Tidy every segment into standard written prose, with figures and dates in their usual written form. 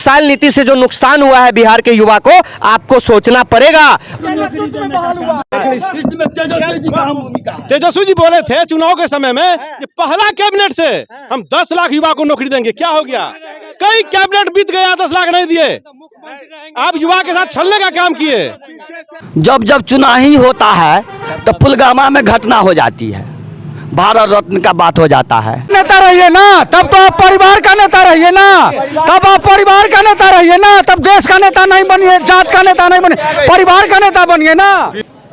साल नीति से जो नुकसान हुआ है बिहार के युवा को, आपको सोचना पड़ेगा। तेजस्वी जी बोले थे चुनाव के समय में कि पहला कैबिनेट से हम 10 लाख युवा को नौकरी देंगे। क्या हो गया? कई कैबिनेट बीत गया, 10 लाख नहीं दिए। आप युवा के साथ छलने का काम किए। जब जब चुनाव ही होता है तो पुलवामा में घटना हो जाती है, भारत रत्न का बात हो जाता है। नेता रहिए ना, तब तो आप परिवार का नेता रहिए ना, तब आप परिवार का नेता रहिए ना, तब देश का नेता नहीं बनिए, जात का नेता नहीं बनिए, परिवार का नेता बनिए ना।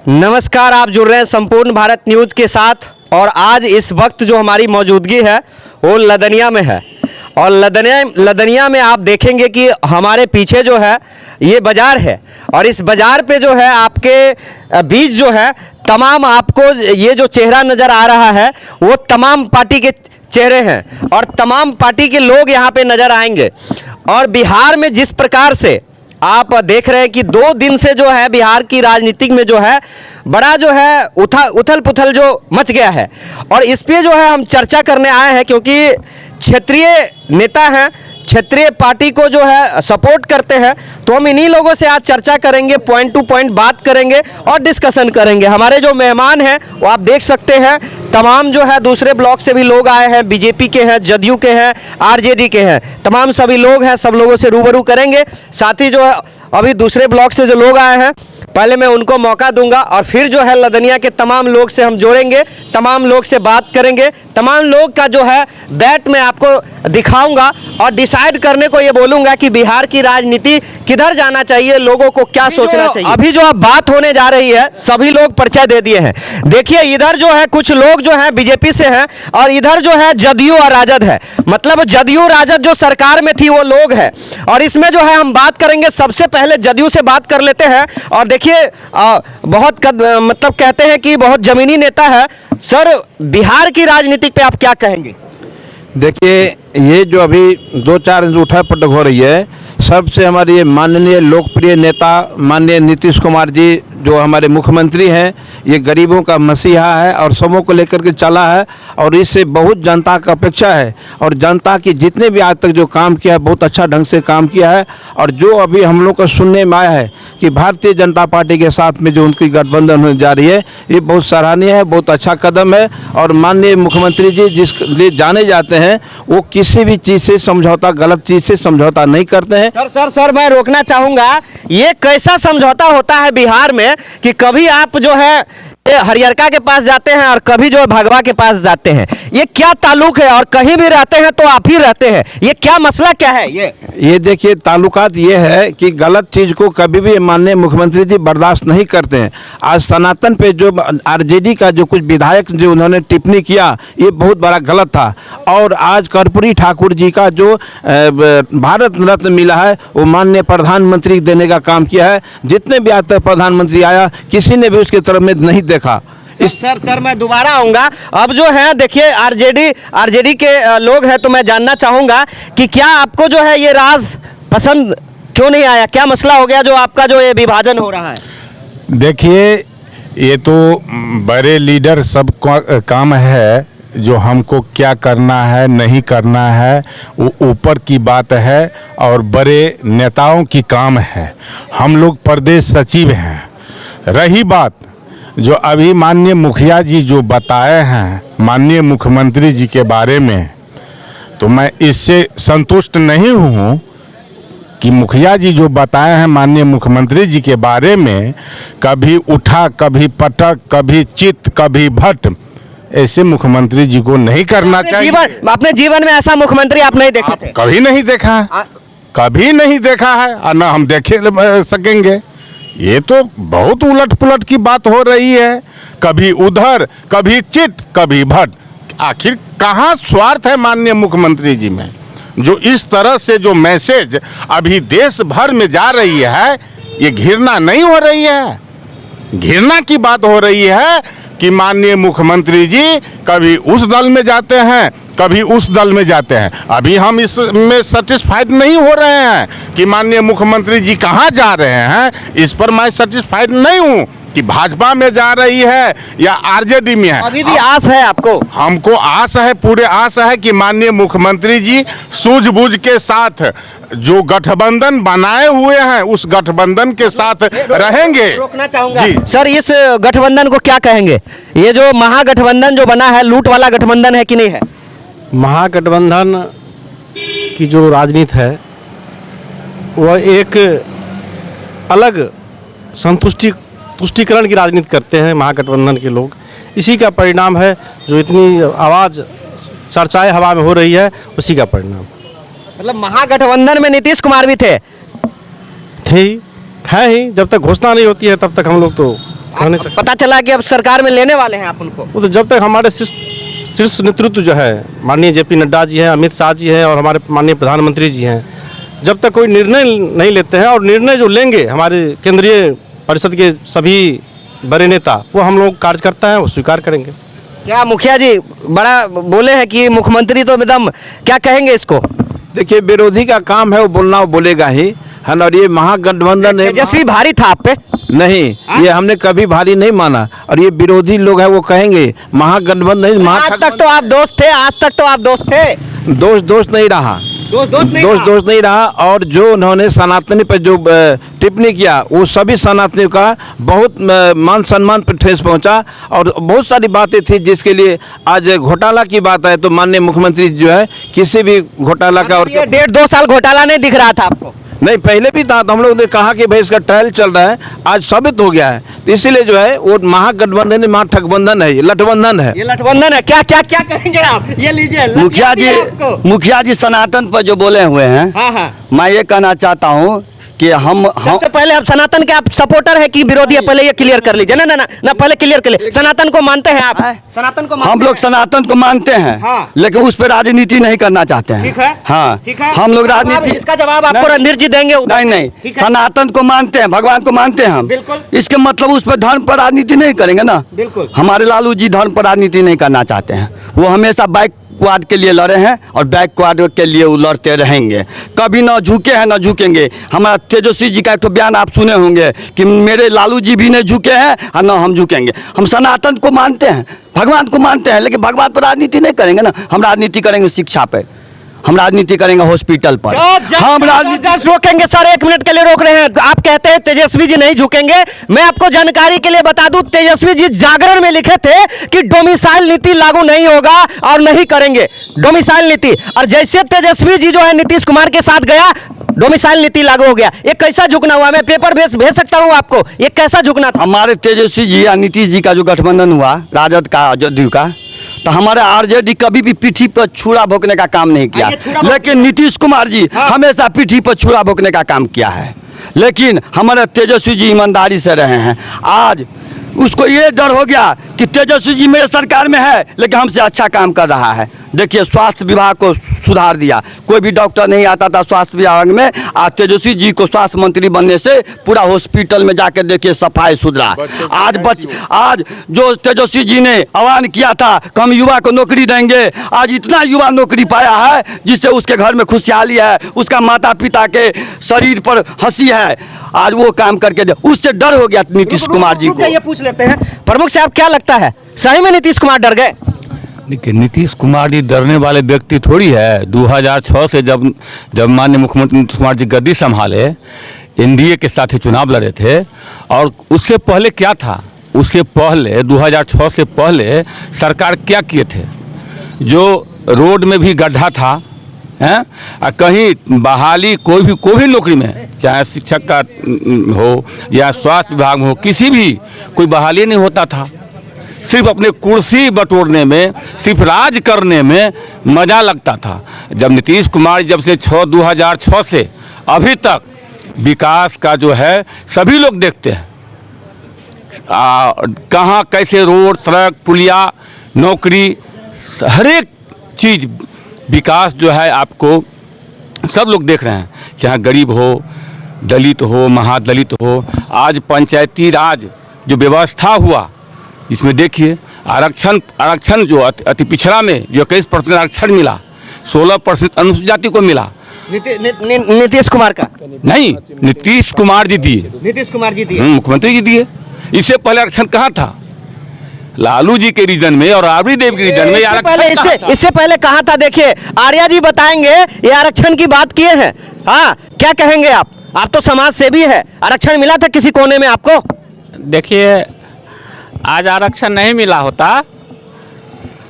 नमस्कार, आप जुड़ रहे हैं संपूर्ण भारत न्यूज के साथ। और आज इस वक्त जो हमारी मौजूदगी है वो लदनिया में है। और लदनिया में आप देखेंगे कि हमारे पीछे जो है ये बाज़ार है, और इस बाज़ार पे जो है आपके बीच जो है तमाम आपको ये जो चेहरा नज़र आ रहा है वो तमाम पार्टी के चेहरे हैं और तमाम पार्टी के लोग यहाँ पे नज़र आएंगे। और बिहार में जिस प्रकार से आप देख रहे हैं कि 2 दिन से जो है बिहार की राजनीतिक में जो है बड़ा जो है उथल पुथल जो मच गया है, और इस पे जो है हम चर्चा करने आए हैं क्योंकि क्षेत्रीय नेता हैं, क्षेत्रीय पार्टी को जो है सपोर्ट करते हैं। तो हम इन्हीं लोगों से आज चर्चा करेंगे, पॉइंट टू पॉइंट बात करेंगे और डिस्कशन करेंगे। हमारे जो मेहमान हैं वो आप देख सकते हैं, तमाम जो है दूसरे ब्लॉक से भी लोग आए हैं, बीजेपी के हैं, जदयू के हैं, आरजेडी के हैं, तमाम सभी लोग हैं। सब लोगों से रूबरू करेंगे। साथ ही जो है अभी दूसरे ब्लॉक से जो लोग आए हैं पहले मैं उनको मौका दूंगा और फिर जो है लदनिया के तमाम लोग से हम जोड़ेंगे, तमाम लोग से बात करेंगे, तमाम लोग का जो है बैट में आपको दिखाऊंगा और डिसाइड करने को ये बोलूंगा कि बिहार की राजनीति किधर जाना चाहिए, लोगों को क्या सोचना चाहिए। अभी जो अब बात होने जा रही है सभी लोग परिचय दे दिए हैं। देखिए इधर जो है कुछ लोग जो है बीजेपी से हैं और इधर जो है जदयू और राजद है, मतलब जदयू राजद जो सरकार में थी वो लोग हैं। और इसमें जो है हम बात करेंगे, सबसे पहले जदयू से बात कर लेते हैं। और देखिए बहुत मतलब कहते हैं कि बहुत जमीनी नेता है। सर, बिहार की राजनीति पे आप क्या कहेंगे? देखिए, ये जो अभी 2-4 उठा पटक हो रही है, सबसे हमारे ये माननीय लोकप्रिय नेता माननीय नीतीश कुमार जी जो हमारे मुख्यमंत्री हैं, ये गरीबों का मसीहा है और सबों को लेकर के चला है और इससे बहुत जनता का अपेक्षा है। और जनता की जितने भी आज तक जो काम किया है बहुत अच्छा ढंग से काम किया है। और जो अभी हम लोग को सुनने में आया है कि भारतीय जनता पार्टी के साथ में जो उनकी गठबंधन होने जा रही है, ये बहुत सराहनीय है, बहुत अच्छा कदम है। और माननीय मुख्यमंत्री जी जिस लिए जाने जाते हैं वो किसी भी चीज़ से समझौता, गलत चीज़ से समझौता नहीं करते हैं। सर मैं रोकना चाहूँगा, ये कैसा समझौता होता है बिहार में कि कभी आप जो है हरियरका के पास जाते हैं और कभी जो है भगवा के पास जाते हैं? ये क्या ताल्लुक है? और कहीं भी रहते हैं तो आप ही रहते हैं, ये क्या मसला क्या है? ये देखिए, ताल्लुकात ये है कि गलत चीज़ को कभी भी माननीय मुख्यमंत्री जी बर्दाश्त नहीं करते हैं। आज सनातन पे जो आरजेडी का जो कुछ विधायक जो उन्होंने टिप्पणी किया, ये बहुत बड़ा गलत था। और आज कर्पूरी ठाकुर जी का जो भारत रत्न मिला है वो माननीय प्रधानमंत्री देने का काम किया है। जितने भी आज तक प्रधानमंत्री आया किसी ने भी उसकी तरफ में नहीं देखा। सर मैं दोबारा आऊंगा। अब जो है देखिए आरजेडी के लोग हैं, तो मैं जानना चाहूंगा कि क्या आपको जो है ये राज पसंद क्यों नहीं आया? क्या मसला हो गया जो आपका जो ये विभाजन हो रहा है? देखिए, ये तो बड़े लीडर सब काम है, जो हमको क्या करना है नहीं करना है वो ऊपर की बात है और बड़े नेताओं की काम है। हम लोग प्रदेश सचिव हैं। रही बात जो अभी माननीय मुखिया जी जो बताए हैं माननीय मुख्यमंत्री जी के बारे में, तो मैं इससे संतुष्ट नहीं हूँ कि मुखिया जी जो बताए हैं माननीय मुख्यमंत्री जी के बारे में, कभी उठा, कभी पटक, कभी चित, कभी भट्ट, ऐसे मुख्यमंत्री जी को नहीं करना चाहिए। अपने जीवन में ऐसा मुख्यमंत्री आप नहीं देखे थे? कभी नहीं देखा है, कभी नहीं देखा है और ना हम देखे सकेंगे। ये तो बहुत उलट पुलट की बात हो रही है, कभी उधर, कभी चिट, कभी भट्ट। आखिर कहाँ स्वार्थ है माननीय मुख्यमंत्री जी में? जो इस तरह से जो मैसेज अभी देश भर में जा रही है, ये घृणा नहीं हो रही है? घृणा की बात हो रही है कि माननीय मुख्यमंत्री जी कभी उस दल में जाते हैं, कभी उस दल में जाते हैं। अभी हम इसमें सेटिस्फाइड नहीं हो रहे हैं कि माननीय मुख्यमंत्री जी कहाँ जा रहे हैं, इस पर मैं सेटिस्फाइड नहीं हूँ कि भाजपा में जा रही है या आरजेडी में है। अभी भी आस है आपको? हमको आस है, पूरे आस है कि माननीय मुख्यमंत्री जी सूझबूझ के साथ जो गठबंधन बनाए हुए हैं उस गठबंधन के साथ रहेंगे। रोकना चाहूंगा जी। सर, इस गठबंधन को क्या कहेंगे? ये जो महागठबंधन जो बना है, लूट वाला गठबंधन है कि नहीं है? महागठबंधन की जो राजनीति है वह एक अलग तुष्टीकरण की राजनीति करते हैं महागठबंधन के लोग। इसी का परिणाम है जो इतनी आवाज़ चर्चाएं हवा में हो रही है, उसी का परिणाम। मतलब महागठबंधन में नीतीश कुमार भी थे? है ही, जब तक घोषणा नहीं होती है तब तक हम लोग तो कह नहीं सकते। पता चला कि अब सरकार में लेने वाले हैं आप उनको? वो तो जब तक हमारे शीर्ष नेतृत्व जो है, माननीय जेपी नड्डा जी हैं, अमित शाह जी हैं और हमारे माननीय प्रधानमंत्री जी हैं, जब तक कोई निर्णय नहीं लेते हैं, और निर्णय जो लेंगे हमारे केंद्रीय परिषद के सभी बड़े नेता, वो हम लोग कार्यकर्ता हैं, वो स्वीकार करेंगे। क्या मुखिया जी बड़ा बोले हैं कि मुख्यमंत्री तो एकदम, क्या कहेंगे इसको? देखिए, विरोधी का काम है वो बोलना, वो बोलेगा ही है ना। और ये महागठबंधन है, तेजस्वी भारी था आप पे? नहीं, ये हमने कभी भारी नहीं माना। और ये विरोधी लोग हैं वो कहेंगे महागठबंधन नहीं। आज तक तो आप दोस्त थे, आज तक तो आप दोस्त थे। दोस्त नहीं रहा, दोस्त नहीं रहा। और जो उन्होंने सनातनी पर जो टिप्पणी किया, वो सभी सनातनियों का बहुत मान सम्मान पर ठेस पहुंचा। और बहुत सारी बातें थी जिसके लिए आज घोटाला की बात है तो माननीय मुख्यमंत्री जो है किसी भी घोटाला का, और ये 1.5-2 साल घोटाला नहीं दिख रहा था आपको? नहीं, पहले भी था, तो हम लोग ने कहा कि भाई इसका ट्रायल चल रहा है, आज साबित हो गया है। तो इसीलिए जो है वो महागठबंधन नहीं, महाठगबंधन है, ये लठबंधन है। ये लठबंधन है। क्या क्या क्या कहेंगे आप? ये लीजिए मुखिया जी सनातन पर जो बोले हुए हैं, हाँ, मैं ये कहना चाहता हूँ कि हम सबसे पहले आप सनातन के आप सपोर्टर है कि विरोधी है? पहले ये क्लियर कर लीजिए। ना पहले क्लियर कर लीजिए। सनातन को मानते हैं आप? सनातन को हम लोग सनातन को मानते हैं, हाँ। लेकिन उस पर राजनीति नहीं करना चाहते हैं। ठीक है, हाँ, ठीक है। हम लोग अब राजनीति, इसका जवाब आपको रणधीर जी देंगे उधर। नहीं, सनातन को मानते हैं, भगवान को मानते हैं हम। बिल्कुल। इसके मतलब उस पर धर्म पर राजनीति नहीं करेंगे ना। बिल्कुल। हमारे लालू जी धर्म पर राजनीति नहीं करना चाहते हैं। वो हमेशा बैकवर्ड के लिए लड़े हैं और बैकवर्ड के लिए वो लड़ते रहेंगे। कभी ना झुके हैं ना झुकेंगे। हमारा तेजस्वी जी का एक तो बयान आप सुने होंगे कि मेरे लालू जी भी नहीं झुके हैं और ना हम झुकेंगे। हम सनातन को मानते हैं, भगवान को मानते हैं, लेकिन भगवान पर राजनीति नहीं करेंगे ना। हम राजनीति करेंगे शिक्षा पे, हम राजनीति करेंगे हॉस्पिटल पर, हम राजनीति रोकेंगे। सर 1 मिनट के लिए रोक रहे हैं। आप कहते हैं तेजस्वी जी नहीं झुकेंगे। मैं आपको जानकारी के लिए बता दूं, तेजस्वी जी जागरण में लिखे थे कि डोमिसाइल नीति लागू नहीं होगा और नहीं करेंगे डोमिसाइल नीति। और जैसे तेजस्वी जी जो है नीतीश कुमार के साथ गया, डोमिसाइल नीति लागू हो गया। ये कैसा झुकना हुआ? मैं पेपर भेज सकता हूं आपको। ये कैसा झुकना था? हमारे तेजस्वी जी या नीतीश जी का जो गठबंधन हुआ, राजद का, जदयू का, तो हमारे आरजेडी कभी भी पीठी पर छुरा भोंकने का काम नहीं किया। लेकिन नीतीश कुमार जी हमेशा पीठी पर छुरा भोंकने का काम किया है। लेकिन हमारे तेजस्वी जी ईमानदारी से रहे हैं। आज उसको ये डर हो गया कि तेजस्वी जी मेरे सरकार में है लेकिन हमसे अच्छा काम कर रहा है। देखिए, स्वास्थ्य विभाग को सुधार दिया, कोई भी डॉक्टर नहीं आता था स्वास्थ्य विभाग में। आज तेजस्वी जी को स्वास्थ्य मंत्री बनने से पूरा हॉस्पिटल में जाकर देखिए सफाई सुधरा। आज जो तेजस्वी जी ने आह्वान किया था कि हम युवा को नौकरी देंगे, आज इतना युवा नौकरी पाया है जिससे उसके घर में खुशहाली है, उसका माता पिता के शरीर पर हंसी है। आज वो काम करके उससे डर हो गया नीतीश कुमार जी को। ये पूछ लेते हैं प्रमुख साहब, क्या लगता है सही में नीतीश कुमार डर गए? देखिए, नीतीश कुमार जी डरने वाले व्यक्ति थोड़ी है। 2006 से जब माननीय मुख्यमंत्री नीतीश कुमार जी गद्दी संभाले, एनडीए के साथ ही चुनाव लड़े थे। और उससे पहले क्या था? उससे पहले 2006 से पहले सरकार क्या किए थे? जो रोड में भी गड्ढा था, हैं, कहीं बहाली कोई भी नौकरी में, चाहे शिक्षक का हो या स्वास्थ्य विभाग में हो, किसी भी कोई बहाली नहीं होता था। सिर्फ अपने कुर्सी बटोरने में, सिर्फ राज करने में मज़ा लगता था। जब नीतीश कुमार जब से 2006 से अभी तक विकास का जो है सभी लोग देखते हैं, कहाँ कैसे रोड, सड़क, पुलिया, नौकरी, हर एक चीज़ विकास जो है आपको सब लोग देख रहे हैं। चाहे गरीब हो, दलित हो, महादलित हो। आज पंचायती राज जो व्यवस्था हुआ, इसमें देखिए आरक्षण जो अति पिछड़ा में जो 21% आरक्षण मिला, 16% अनुसूचित जाति को मिला। नीतीश कुमार का नहीं, नीतीश कुमार जी दिए, नीतीश कुमार जी दिए, मुख्यमंत्री जी दिए। इससे पहले आरक्षण कहाँ था? लालू जी के रीजन में और राबड़ी देव के रीजन में इससे पहले कहाँ था? देखिए आर्या जी बताएंगे, ये आरक्षण की बात किए हैं। हाँ, क्या कहेंगे आप? आप तो समाज सेवी है, आरक्षण मिला था किसी कोने में आपको? देखिए, आज आरक्षण नहीं मिला होता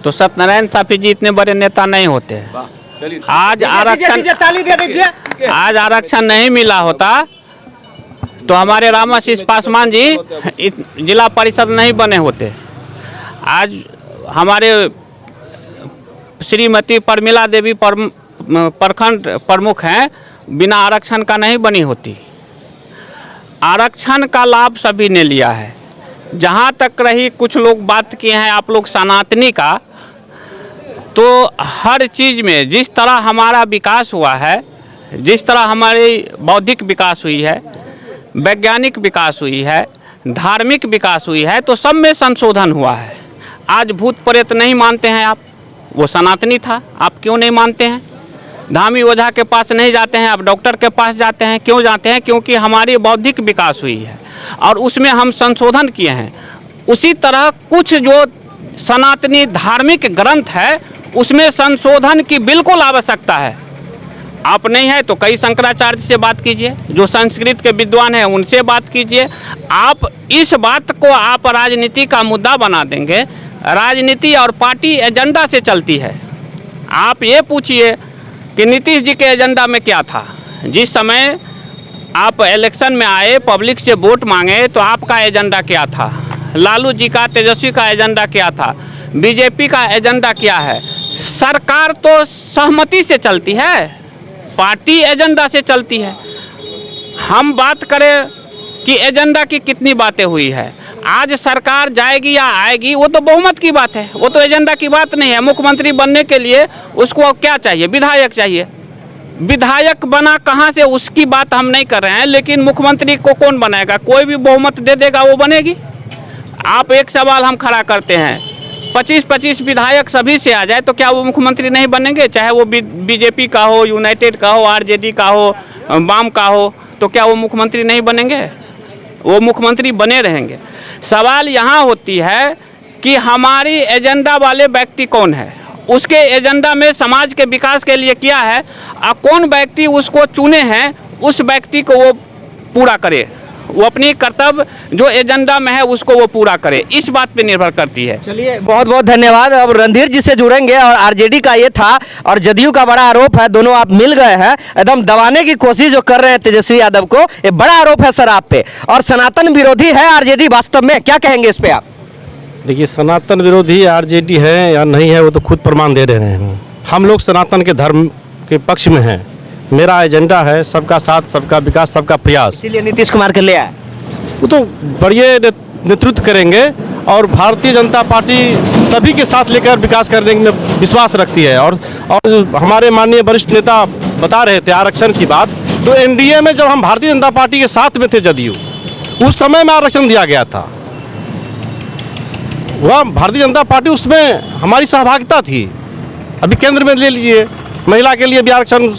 तो सत्यनारायण साफी जी इतने बड़े नेता नहीं होते। आज आरक्षण नहीं मिला होता तो हमारे रामाशीष पासवान जी जिला परिषद नहीं बने होते। आज हमारे श्रीमती परमिला देवी प्रखंड प्रमुख हैं, बिना आरक्षण का नहीं बनी होती। आरक्षण का लाभ सभी ने लिया है। जहाँ तक रही कुछ लोग बात किए हैं आप लोग सनातनी का, तो हर चीज़ में जिस तरह हमारा विकास हुआ है, जिस तरह हमारी बौद्धिक विकास हुई है, वैज्ञानिक विकास हुई है, धार्मिक विकास हुई है, तो सब में संशोधन हुआ है। आज भूत प्रेत नहीं मानते हैं आप, वो सनातनी था, आप क्यों नहीं मानते हैं? धामी ओझा के पास नहीं जाते हैं, आप डॉक्टर के पास जाते हैं, क्यों जाते हैं? क्योंकि हमारी बौद्धिक विकास हुई है और उसमें हम संशोधन किए हैं। उसी तरह कुछ जो सनातनी धार्मिक ग्रंथ है उसमें संशोधन की बिल्कुल आवश्यकता है। आप नहीं है तो कई शंकराचार्य से बात कीजिए, जो संस्कृत के विद्वान हैं उनसे बात कीजिए। आप इस बात को आप राजनीति का मुद्दा बना देंगे। राजनीति और पार्टी एजेंडा से चलती है। आप ये पूछिए कि नीतीश जी के एजेंडा में क्या था? जिस समय आप इलेक्शन में आए, पब्लिक से वोट मांगे, तो आपका एजेंडा क्या था? लालू जी का, तेजस्वी का एजेंडा क्या था? बीजेपी का एजेंडा क्या है? सरकार तो सहमति से चलती है, पार्टी एजेंडा से चलती है। हम बात करें कि एजेंडा की कितनी बातें हुई है। आज सरकार जाएगी या आएगी वो तो बहुमत की बात है, वो तो एजेंडा की बात नहीं है। मुख्यमंत्री बनने के लिए उसको क्या चाहिए? विधायक चाहिए। विधायक बना कहाँ से, उसकी बात हम नहीं कर रहे हैं, लेकिन मुख्यमंत्री को कौन बनाएगा? कोई भी बहुमत दे देगा वो बनेगी। आप एक सवाल हम खड़ा करते हैं, 25-25 विधायक सभी से आ जाए तो क्या वो मुख्यमंत्री नहीं बनेंगे? चाहे वो बीजेपी का हो, यूनाइटेड का हो, आरजेडी का हो, वाम का हो, तो क्या वो मुख्यमंत्री नहीं बनेंगे? वो मुख्यमंत्री बने रहेंगे। सवाल यहाँ होती है कि हमारी एजेंडा वाले व्यक्ति कौन है, उसके एजेंडा में समाज के विकास के लिए क्या है, और कौन व्यक्ति उसको चुने हैं उस व्यक्ति को वो पूरा करे, वो अपनी कर्तव्य जो एजेंडा में है उसको वो पूरा करे। इस बात पे निर्भर करती है। चलिए, बहुत बहुत धन्यवाद। अब रणधीर जी से जुड़ेंगे। और आरजेडी का ये था और जदयू का बड़ा आरोप है, दोनों आप मिल गए हैं, एकदम दबाने की कोशिश जो कर रहे हैं तेजस्वी यादव को, ये बड़ा आरोप है सर आप पे। और सनातन विरोधी है आरजेडी, वास्तव में क्या कहेंगे इस पे आप? देखिए, सनातन विरोधी आरजेडी है या नहीं है वो तो खुद प्रमाण दे रहे हैं। हम लोग सनातन के धर्म के पक्ष में हैं। मेरा एजेंडा है सबका साथ, सबका विकास, सबका प्रयास। इसीलिए नीतीश कुमार के ले आए। वो तो बढ़िया नेतृत्व करेंगे और भारतीय जनता पार्टी सभी के साथ लेकर विकास करने में विश्वास रखती है। और हमारे माननीय वरिष्ठ नेता बता रहे थे आरक्षण की बात, तो एनडीए में जब हम भारतीय जनता पार्टी के साथ में थे जदयू, उस समय में आरक्षण दिया गया था। वह भारतीय जनता पार्टी उसमें हमारी सहभागिता थी। अभी केंद्र में ले लीजिए, महिला के लिए भी आरक्षण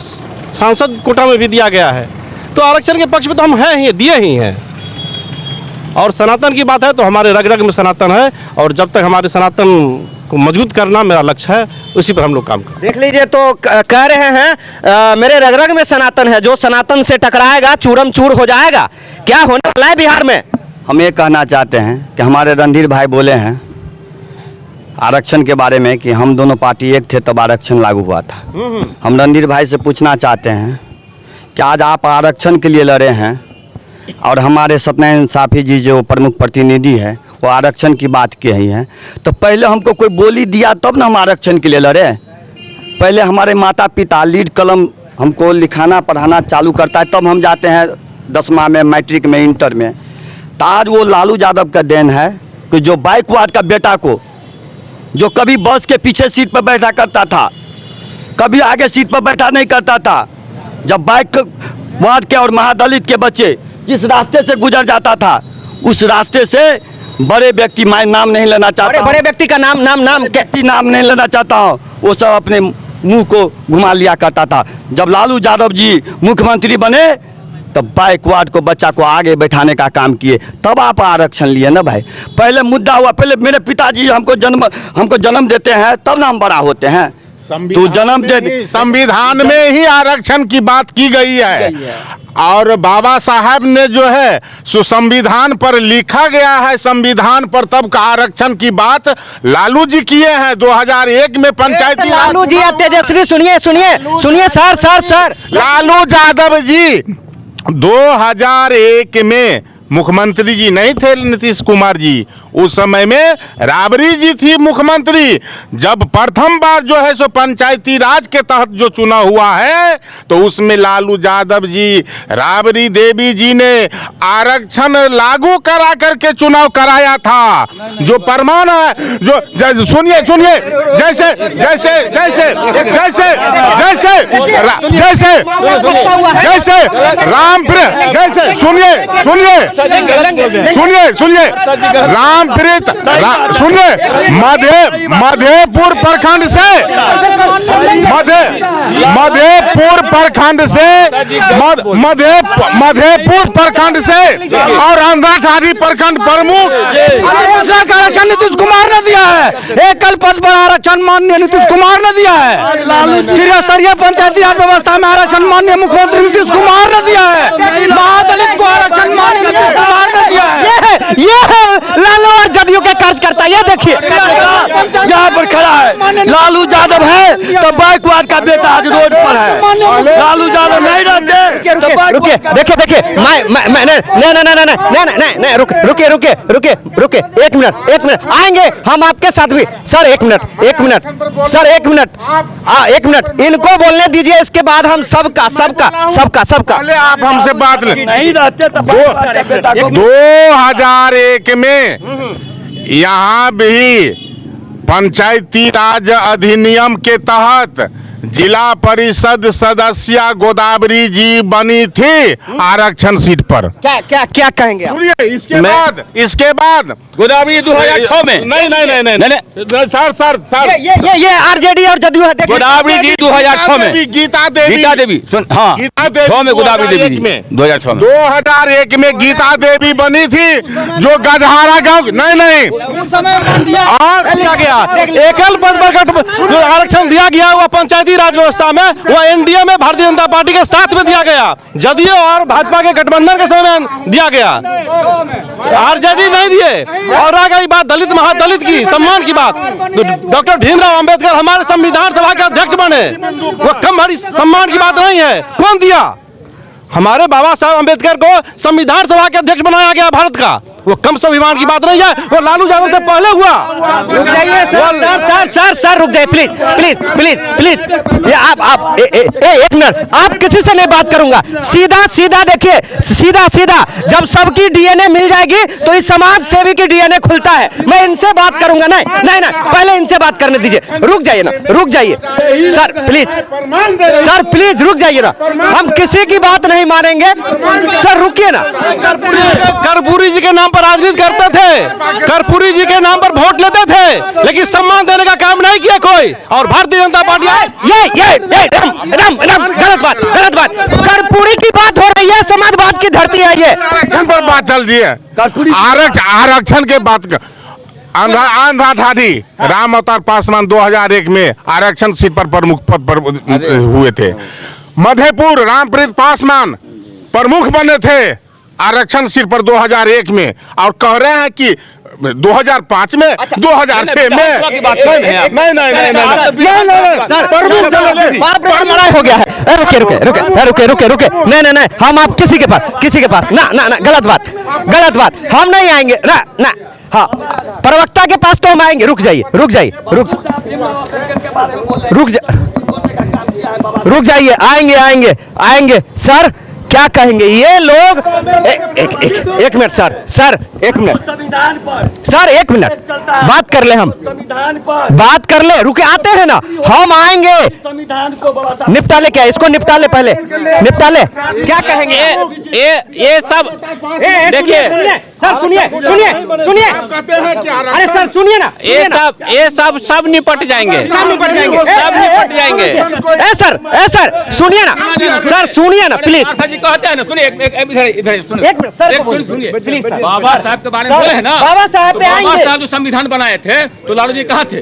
सांसद कोटा में भी दिया गया है। तो आरक्षण के पक्ष में तो हम हैं ही, दिए ही हैं। और सनातन की बात है तो हमारे रग रग में सनातन है, और जब तक हमारे सनातन को मजबूत करना मेरा लक्ष्य है, उसी पर हम लोग काम करें। देख लीजिए, तो कह रहे हैं मेरे रग रग में सनातन है, जो सनातन से टकराएगा चूरम चूर हो जाएगा। क्या होने वाला है बिहार में? हम ये कहना चाहते हैं कि हमारे रणधीर भाई बोले हैं आरक्षण के बारे में कि हम दोनों पार्टी एक थे तब आरक्षण लागू हुआ था। हम रणधीर भाई से पूछना चाहते हैं कि आज आप आरक्षण के लिए लड़े हैं और हमारे सत्यनारायण साफी जी जो प्रमुख प्रतिनिधि है वो आरक्षण की बात की ही हैं, तो पहले हमको कोई बोली दिया तब ना हम आरक्षण के लिए लड़े। पहले हमारे माता पिता लीड कलम हमको लिखाना पढ़ाना चालू करता है, तब हम जाते हैं 10वां में, मैट्रिक में, इंटर में। तो आज वो लालू यादव का देन है कि जो बाइकवाद का बेटा को, जो कभी बस के पीछे सीट पर बैठा करता था, कभी आगे सीट पर बैठा नहीं करता था, जब बाइकवाद के और महादलित के बच्चे जिस रास्ते से गुजर जाता था उस रास्ते से बड़े व्यक्ति, मैं नाम नहीं लेना चाहता, बड़े व्यक्ति का नाम नहीं लेना चाहता हूँ, वो सब अपने मुंह को घुमा लिया करता था। जब लालू यादव जी मुख्यमंत्री बने तो बैकवर्ड को बच्चा को आगे बैठाने का काम किए, तब आप आरक्षण लिए ना भाई। पहले मुद्दा हुआ, पहले मेरे पिताजी हमको जन्म देते हैं तब ना हम बड़ा होते हैं। तू जन्म दे, संविधान में ही आरक्षण की बात की गई है और बाबा साहब ने जो है सो संविधान पर लिखा गया है, संविधान पर तब का आरक्षण की बात लालू जी किए हैं 2001 में पंचायती राज। लालू जी या तेजस्वी, सुनिए सुनिए सुनिए सर लालू यादव जी 2001 में मुख्यमंत्री जी नहीं थे नीतीश कुमार जी, उस समय में राबड़ी जी थी मुख्यमंत्री। जब प्रथम बार जो है सो पंचायती राज के तहत जो चुनाव हुआ है तो उसमें लालू यादव जी, राबड़ी देवी जी ने आरक्षण लागू करा करके चुनाव कराया था, जो प्रमाण है। जो सुनिए सुनिए, जैसे जैसे जैसे जैसे जैसे जैसे जैसे रामप्रीत, जैसे सुनिए सुनिए सुनिए सुनिए रामप्रीत, सुनिए मधेपुर प्रखंड से मधेपुर प्रखंड से और अंधाठारी प्रखंड प्रमुख आरक्षण नीतीश कुमार ने दिया है। एकल पद पर आरक्षण माननीय नीतीश कुमार ने दिया है। त्रिस्तरीय पंचायती राज व्यवस्था में आरक्षण माननीय मुख्यमंत्री नीतीश कुमार ने दिया है। महादलित को आरक्षण माननीय नीतीश कुमार ने दिया है। ये है लालू और जदयू के कार्यकर्ता। ये देखिए यहाँ पर खड़ा है लालू यादव है तो बैकवर्ड का बेटा आज रोड पर है। लालू यादव नहीं रहते तो रुकिए, देखिए नहीं रुकिए, एक मिनट आएंगे हम आपके साथ भी। सर एक मिनट इनको बोलने दीजिए, इसके बाद हम सबका पहले आप हमसे बात नहीं रहते तो 2001 में यहाँ भी पंचायती राज अधिनियम के तहत जिला परिषद सदस्य गोदावरी जी बनी थी आरक्षण सीट पर। क्या कहेंगे आप? सुनिए, इसके बाद गोदावरी 2006 में नहीं सर ये आरजेडी और जदयू है। गोदावरी जी 2006 में गीता देवी हाँ गीता देवी 6 में गोदावरी देवी में 2006 में 2001 में गीता देवी बनी थी, जो गजहारा गांव नहीं और दिया गया एकल पद पर जो आरक्षण दिया गया वह पंचायती राज व्यवस्था में, वह एनडीए में भारतीय जनता पार्टी के साथ में दिया गया, जदयू और भाजपा के गठबंधन के समय में दिया गया, आरजेडी नहीं दिए। और आ गई बात दलित महादलित की, सम्मान की बात, तो डॉक्टर भीमराव अंबेडकर हमारे संविधान सभा के अध्यक्ष बने, वो कम भारी सम्मान की बात नहीं है। कौन दिया? हमारे बाबा साहब अंबेडकर को संविधान सभा के अध्यक्ष बनाया गया भारत का, वो कम स्वाभिमान की बात नहीं है। वो लालू यादव से पहले हुआ। रुक जाइए सर रुक जाइए प्लीज। ये आप एक मिनट, आप किसी से नहीं बात करूंगा। सीधा देखिए, सीधा जब सबकी डीएनए मिल जाएगी तो इस समाज सेवी की डीएनए खुलता है। मैं इनसे बात करूंगा। नहीं पहले इनसे बात करने दीजिए। रुक जाइए सर प्लीज रुक जाइए ना, हम किसी की बात नहीं मानेंगे। सर रुकिए ना। कर्पूरी जी के नाम पर राजनीति करते थे, कर्पूरी जी के नाम पर वोट लेते थे, लेकिन सम्मान देने का काम नहीं किया कोई। और भारतीय जनता पार्टी गलत बात। कर्पूरी की बात हो रही है, समाजवाद की धरती है ये। आरक्षण पर बात चल रही है, आरक्षण के बात आंध्रा ठाडी राम अवतार पासवान 2001 में आरक्षण सीट पर प्रमुख पद पर हुए थे। मधेपुर रामप्रीत पासवान प्रमुख बने थे आरक्षण सीट पर 2001 में, और कह रहे हैं कि 2005 में 2006 में नहीं लड़ाई हो गया है। रुके नहीं हम आप किसी के पास ना गलत बात हम नहीं आएंगे ना। हाँ, प्रवक्ता के पास तो हम आएंगे। रुक जाइए आएंगे सर। क्या कहेंगे ये लोग? एक मिनट सर एक मिनट बात कर ले, हम बात कर ले। रुके आते हैं ना, हम आएंगे। निपटा ले, क्या इसको निपटा ले, पहले निपटा ले। क्या कहेंगे ये सब देखिए सर सुनिए सुनिए सुनिए, अरे सर सुनिए ना, ये सब निपट जाएंगे, सब निपट जाएंगे, सब निपट जाएंगे। ए सर सुनिए ना, सर सुनिए ना प्लीज, जी कहते हैं ना, सुनिए इधर सुनिए, एक मिनट सर को बोलिए, सुनिए प्लीज सर। बाबा साहब के बारे में बोले हैं ना, बाबा साहब पे बाबा आएंगे, साहब जो संविधान बनाए थे तो लालू जी कहाँ थे?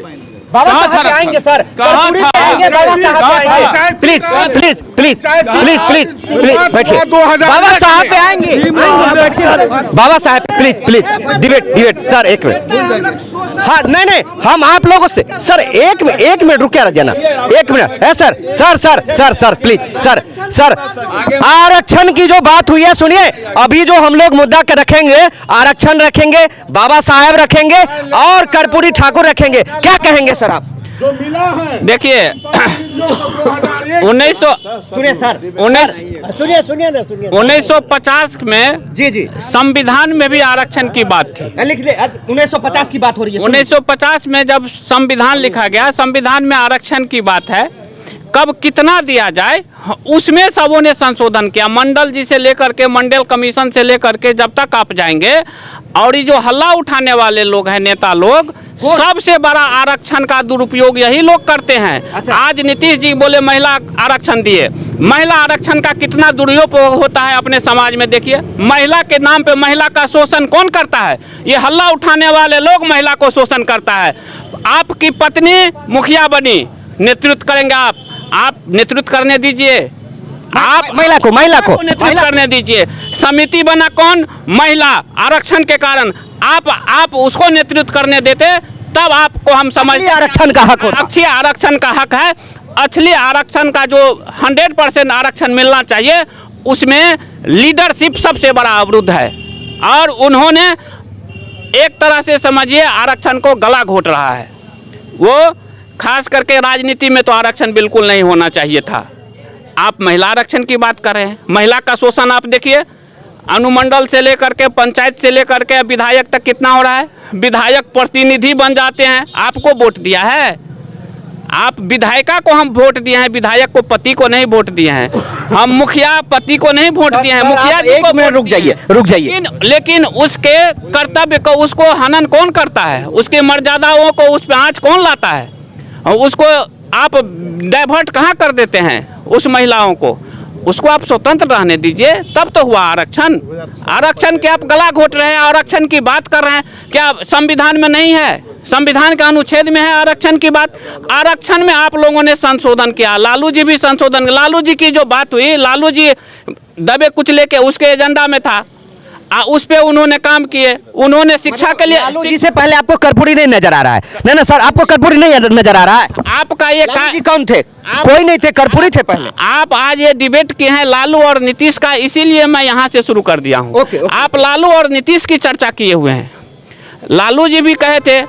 बाबा कहाँ साहब पे था? आएंगे सर, कहाँ कर्पूरी था? पे आएंगे, बाबा साहब पे कहाँ आएंगे, था? Please please please please please please बैठिए, बाबा साहब पे आएंगे, बाबा साहब प्लीज प्लीज डिबेट सर, एक मिनट, हाँ नहीं हम आप लोगों से सर एक मिनट रुक रह जाना, एक मिनट है सर प्लीज सर आरक्षण की जो बात हुई है सुनिए, अभी जो हम लोग मुद्दा के रखेंगे, आरक्षण रखेंगे, बाबा साहब रखेंगे और कर्पूरी ठाकुर रखेंगे, क्या कहेंगे सर आप? देखिए 1950 में जी संविधान में भी आरक्षण की बात थी। लिख ले, 1950 की बात हो रही है, 1950 में जब संविधान लिखा गया, संविधान में आरक्षण की बात है, कब कितना दिया जाए उसमें सबों ने संशोधन किया, मंडल जी से लेकर के, मंडल कमीशन से लेकर के, जब तक आप जाएंगे। और ये जो हल्ला उठाने वाले लोग हैं, नेता लोग, सबसे बड़ा आरक्षण का दुरुपयोग यही लोग करते हैं। अच्छा। आज नीतीश जी बोले महिला आरक्षण दिए, महिला आरक्षण का कितना दुरुपयोग होता है अपने समाज में, देखिए महिला के नाम पे महिला का शोषण कौन करता है? ये हल्ला उठाने वाले लोग महिला को शोषण करता है। आपकी पत्नी मुखिया बनी, नेतृत्व करेंगे आप नेतृत्व करने दीजिए, आप महिला को नेतृत्व करने दीजिए। समिति बना कौन? महिला, आरक्षण के कारण आप उसको नेतृत्व करने देते, तब आपको हम समझ, आरक्षण का हक होता, अच्छी आरक्षण का हक है। असली आरक्षण का जो 100% आरक्षण मिलना चाहिए, उसमें लीडरशिप सबसे बड़ा अवरुद्ध है। और उन्होंने एक तरह से समझिए आरक्षण को गला घोट रहा है। वो खास करके राजनीति में तो आरक्षण बिल्कुल नहीं होना चाहिए था। आप महिला आरक्षण की बात कर रहे हैं, महिला का शोषण आप देखिए, अनुमंडल से लेकर के, पंचायत से लेकर के विधायक तक कितना हो रहा है। विधायक प्रतिनिधि बन जाते हैं, आपको वोट दिया है, आप विधायिका को हम वोट दिए हैं, विधायक को पति को नहीं वोट दिए हैं, हम मुखिया पति को नहीं वोट दिए हैं, मुखिया जी को। रुक जाइए, लेकिन उसके कर्तव्य को, उसको हनन कौन करता है? उसकी मर्यादाओं को उस पर आँच कौन लाता है? उसको आप डाइवर्ट कहाँ कर देते हैं उस महिलाओं को? उसको आप स्वतंत्र रहने दीजिए, तब तो हुआ आरक्षण। आरक्षण के आप गला घोट रहे हैं, आरक्षण की बात कर रहे हैं, क्या संविधान में नहीं है? संविधान के अनुच्छेद में है आरक्षण की बात। आरक्षण में आप लोगों ने संशोधन किया, लालू जी भी संशोधन, लालू जी की जो बात हुई, लालू जी दबे कुचले के उसके एजेंडा में था, उस पे उन्होंने काम किए, उन्होंने शिक्षा के लिए। लालू जी से पहले आपको कर्पूरी नहीं नजर आ रहा है? नहीं सर, आपको कर्पूरी नहीं नजर आ रहा है? आपका ये लालू जी कौन थे? कोई नहीं थे, कर्पूरी थे पहले। आप आज ये डिबेट किए हैं लालू और नीतीश का, इसीलिए मैं यहाँ से शुरू कर दिया हूँ। ओके। आप लालू और नीतीश की चर्चा किए हुए हैं। लालू जी भी कहे थे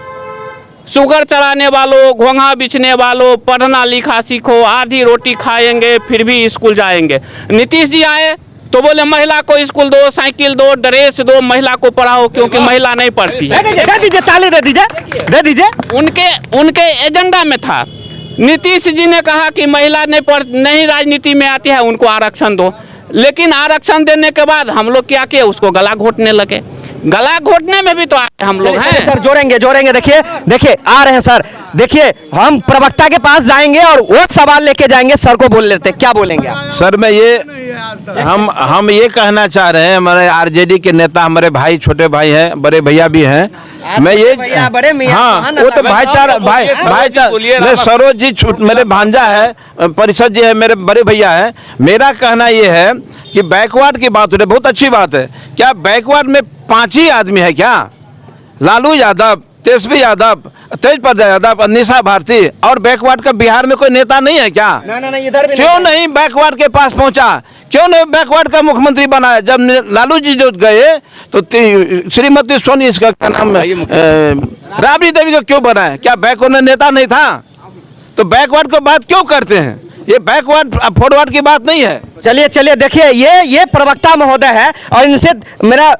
शुगर चलाने वालों, घोंघा बिछने वालों, पढ़ना लिखा सीखो, आधी रोटी खाएंगे फिर भी स्कूल जाएंगे। नीतीश जी आए तो बोले महिला को स्कूल दो, साइकिल दो, ड्रेस दो, महिला को पढ़ाओ, क्योंकि महिला नहीं पढ़ती है। दे दीजिए ताली, दे दीजिए। उनके एजेंडा में था। नीतीश जी ने कहा कि महिला नहीं राजनीति में आती है, उनको आरक्षण दो। लेकिन आरक्षण देने के बाद हम लोग क्या किए? उसको गला घोटने लगे। गला घोटने में भी तो हम लोग हैं। सर जोड़ेंगे, देखिए आ रहे हैं सर। देखिए हम प्रवक्ता के पास जाएंगे और वो सवाल लेके जाएंगे, सर को बोल लेते, क्या बोलेंगे आप? सर मैं ये हम ये कहना चाह रहे हैं, हमारे आरजेडी के नेता, हमारे भाई, छोटे भाई हैं, बड़े भैया भी हैं, मैं ये बड़े मियां, हाँ वो तो भाईचारा भाईचारा सरोज जी मेरे भांजा है, परिषद जी है, मेरे बड़े भैया है। मेरा कहना ये है कि बैकवर्ड की बात हो रही है, बहुत अच्छी बात है। क्या बैकवर्ड में 5 ही आदमी है क्या? लालू यादव, तेजस्वी यादव, तेज प्रताप यादव, निशा भारती, और बैकवर्ड का बिहार में कोई नेता नहीं है क्या? नहीं, इधर भी क्यों नहीं बैकवर्ड के पास पहुंचा? क्यों नहीं बैकवर्ड का मुख्यमंत्री बनाया? जब लालू जी जो गए तो श्रीमती सोनी, इसका क्या नाम है, राबड़ी देवी को क्यों बनाया? क्या बैकवर्ड में नेता नहीं था? तो बैकवर्ड की बात क्यों करते हैं? ये बैकवर्ड फॉरवर्ड की बात नहीं है। चलिए देखिए, ये प्रवक्ता महोदय है और इनसे मेरा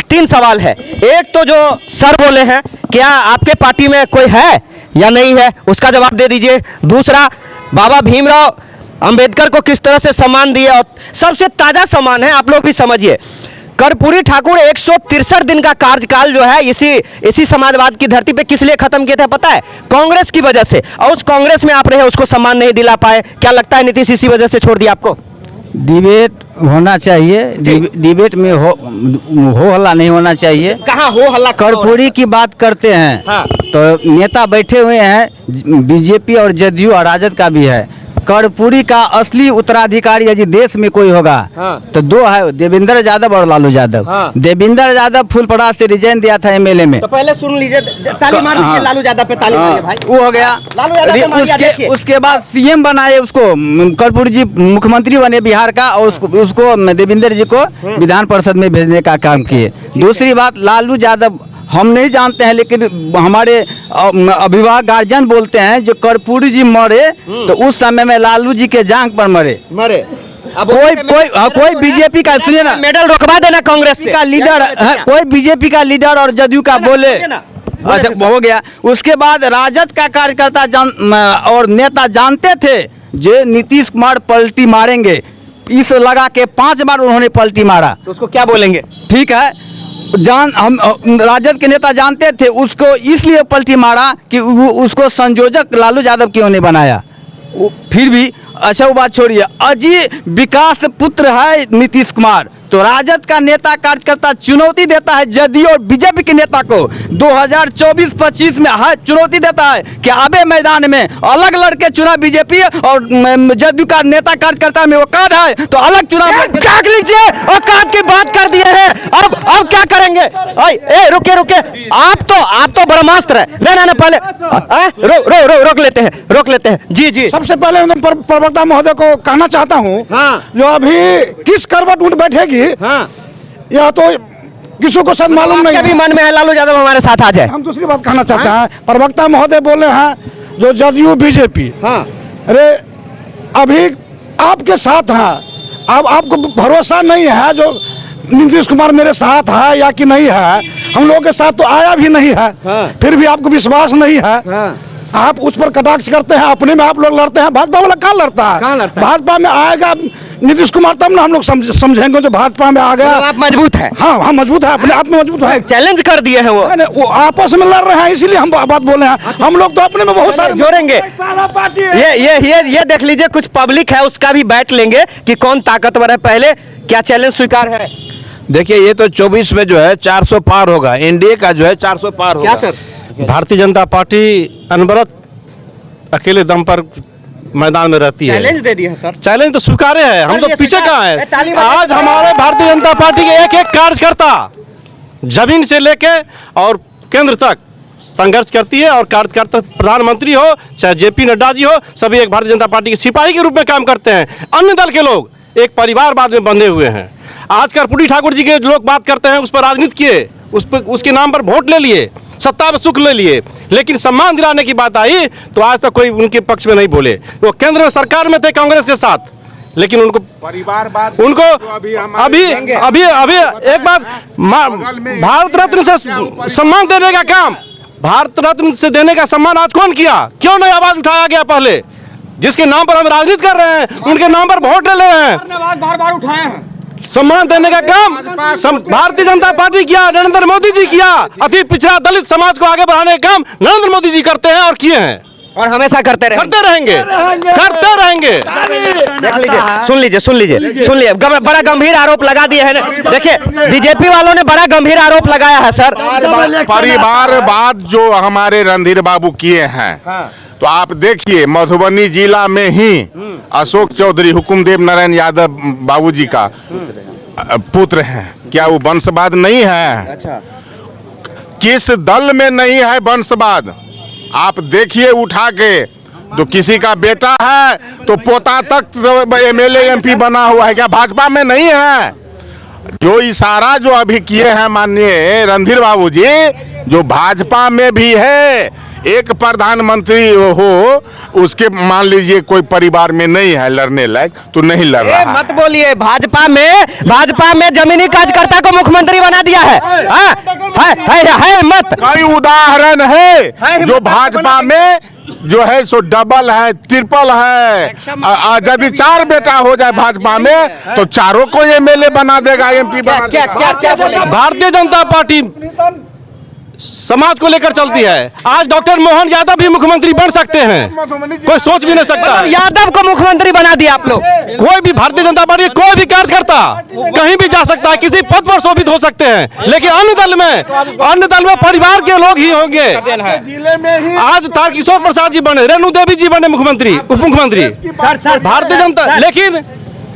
3 सवाल है। एक तो जो सर बोले हैं, क्या आपके पार्टी में कोई है या नहीं है, उसका जवाब दे दीजिए। दूसरा, बाबा भीमराव अंबेडकर को किस तरह से सम्मान दिए, और सबसे ताजा सम्मान है, आप लोग भी समझिए, कर्पूरी ठाकुर 163 दिन का कार्यकाल जो है इसी समाजवाद की धरती पे किस लिए खत्म किए थे पता है? कांग्रेस की वजह से। और उस कांग्रेस में आप रहे, उसको सम्मान नहीं दिला पाए। क्या लगता है नीतीश इसी वजह से छोड़ दिया आपको? डिबेट होना चाहिए, डिबेट में हो हल्ला नहीं होना चाहिए। कहाँ हो हल्ला? कर्पूरी की बात करते हैं हाँ। तो नेता बैठे हुए हैं, बीजेपी और जदयू और राजद का भी है। कर्पूरी का असली उत्तराधिकारी यदि देश में कोई होगा तो दो है, देवेंद्र यादव और लालू यादव। देवेंद्र यादव फुलपड़ा से रिजाइन दिया था एमएलए में। तो पहले सुन लीजिए, ताली मार दीजिए लालू यादव पे, ताली मारिए भाई। वो हो गया। लालू यादव पे मारिए, देखिए। उसके बाद सीएम बनाए उसको, कर्पूरी जी मुख्यमंत्री बने बिहार का, और उसको देवेंद्र जी को विधान परिषद में भेजने का काम किए। दूसरी बात, लालू यादव हम नहीं जानते हैं, लेकिन हमारे अभिभावक गार्जियन बोलते हैं जो कर्पूरी जी मरे तो उस समय में लालू जी के जांग पर मरे। अब कोई बीजेपी का, सुनिए ना, मेडल रोकवा देना कांग्रेस का लीडर, कोई बीजेपी का लीडर और जदयू का बोले, अच्छा हो गया। उसके बाद राजद का कार्यकर्ता और नेता जानते थे जो नीतीश कुमार पलटी मारेंगे, इस लगा के 5 बार उन्होंने पलटी मारा, तो उसको क्या बोलेंगे? ठीक है, हम राजद के नेता जानते थे उसको, इसलिए पलटी मारा कि उसको संयोजक लालू यादव क्यों नहीं बनाया। फिर भी अच्छा वो बात छोड़िए, अजी विकास पुत्र है नीतीश कुमार, तो राजद का नेता कार्यकर्ता चुनौती देता है जदयू और बीजेपी के नेता को 2024-25 में चुनौती देता है कि आबे मैदान में अलग लड़के चुनाव, बीजेपी और जदयू का नेता कार्यकर्ता में औकात है तो अलग चुनाव काट लीजिए। औकात की बात कर दिए हैं, अब क्या करेंगे? ए रुके, आप तो ब्रह्मास्त्र है। ना पहले रोक लेते हैं। जी सबसे पहले प्रवक्ता महोदय को कहना चाहता हूँ, जो अभी किस करवट उठ बैठेगी, या तो किसी को शायद मालूम नहीं है। मन में है लालू यादव हमारे साथ आ जाए। हम दूसरी बात कहना चाहते हैं, प्रवक्ता महोदय बोले हैं जो जदयू बीजेपी, अरे अभी आपके साथ हैं, अब आपको भरोसा नहीं है जो नीतीश कुमार मेरे साथ है या कि नहीं है। हम लोगों के साथ तो आया भी नहीं है, फिर भी आपको विश्वास नहीं है। आप उस पर कटाक्ष करते हैं, अपने में आप लोग लड़ते हैं। भाजपा वाला कहाँ लड़ता है? भाजपा में आएगा नीतीश कुमार तब ना हम लोग समझेंगे जो भाजपा में आ गया। आप मजबूत है? हाँ, मजबूत है, अपने आप में मजबूत है। चैलेंज कर दिए हैं वो आपस में लड़ रहे हैं, इसीलिए हम बात बोले हैं। हम लोग तो अपने में बहुत सारे जोड़ेंगे। ये देख लीजिए, कुछ पब्लिक है उसका भी बैठ लेंगे कि कौन ताकतवर है। पहले क्या चैलेंज स्वीकार है? देखिए, ये तो 24 में जो है 400 पार होगा, एनडीए का जो है 400 पार होगा। क्या सर? भारतीय जनता पार्टी अनवरत अकेले दम पर मैदान में रहती है। चैलेंज दे दिया है सर। चैलेंज तो स्वीकारे हैं, हम तो पीछे कहाँ हैं। आज हमारे भारतीय जनता पार्टी के एक कार्यकर्ता जमीन से लेके और केंद्र तक संघर्ष करती है, और कार्यकर्ता प्रधानमंत्री हो चाहे जेपी नड्डा जी हो, सभी एक भारतीय जनता पार्टी के सिपाही के रूप में काम करते हैं। अन्य दल के लोग एक परिवारवाद में बंधे हुए हैं। आज कर्पूरी ठाकुर जी के लोग बात करते हैं, उस पर राजनीति किए, उसके नाम पर वोट ले लिए, सत्ता में सुख ले लिए, लेकिन सम्मान दिलाने की बात आई तो आज तक कोई उनके पक्ष में नहीं बोले। वो केंद्र में सरकार में थे कांग्रेस के साथ, लेकिन उनको परिवारवाद, उनको अभी एक बात, भारत रत्न से सम्मान देने का काम, भारत रत्न से देने का सम्मान आज कौन किया? क्यों नहीं आवाज उठाया गया? पहले जिसके नाम पर हम राजनीति कर रहे हैं उनके नाम पर वोट ले रहे हैं, बार उठाए हैं। सम्मान देने का काम भारतीय जनता पार्टी किया, नरेंद्र मोदी जी किया। अति पिछड़ा दलित समाज को आगे बढ़ाने का काम नरेंद्र मोदी जी करते हैं और किए हैं, और हमेशा करते रहेंगे। देख लीजिए, सुन लीजिए, बड़ा गंभीर आरोप लगा दिए हैं। देखिए, बीजेपी वालों ने बड़ा गंभीर आरोप लगाया है सर। परिवारवाद जो हमारे रणधीर बाबू किए हैं, तो आप देखिए मधुबनी जिला में ही अशोक चौधरी हुकुमदेव नारायण यादव बाबूजी का पुत्र हैं। क्या वो वंशवाद नहीं है? अच्छा, किस दल में नहीं है वंशवाद? आप देखिए उठा के, तो किसी का बेटा है तो पोता तक एमएलए एमपी बना हुआ है। क्या भाजपा में नहीं है? जो इशारा जो अभी किए हैं माननीय रणधीर बाबू जी, जो भाजपा में भी है, एक प्रधानमंत्री हो, उसके मान लीजिए कोई परिवार में नहीं है लड़ने लायक, तो नहीं लड़ रहा है। मत बोलिए, भाजपा में जमीनी कार्यकर्ता को मुख्यमंत्री बना दिया है। है मत। कई उदाहरण है जो भाजपा में जो है सो डबल है, ट्रिपल है। यदि 4 बेटा हो जाए भाजपा में तो चारों को एमएलए बना देगा, एमपी बना देगा। भारतीय जनता पार्टी समाज को लेकर चलती है। आज डॉक्टर मोहन यादव भी मुख्यमंत्री बन सकते हैं, कोई सोच भी नहीं सकता। यादव को मुख्यमंत्री बना दिया आप लोग। कोई भी भारतीय जनता पार्टी कोई भी कार्यकर्ता कहीं भी जा सकता है, किसी पद पर शोभित हो सकते हैं, लेकिन अन्य दल में परिवार के लोग ही होंगे। आज तारकिशोर प्रसाद जी बने, रेणु देवी जी बने मुख्यमंत्री, उप मुख्यमंत्री भारतीय जनता, लेकिन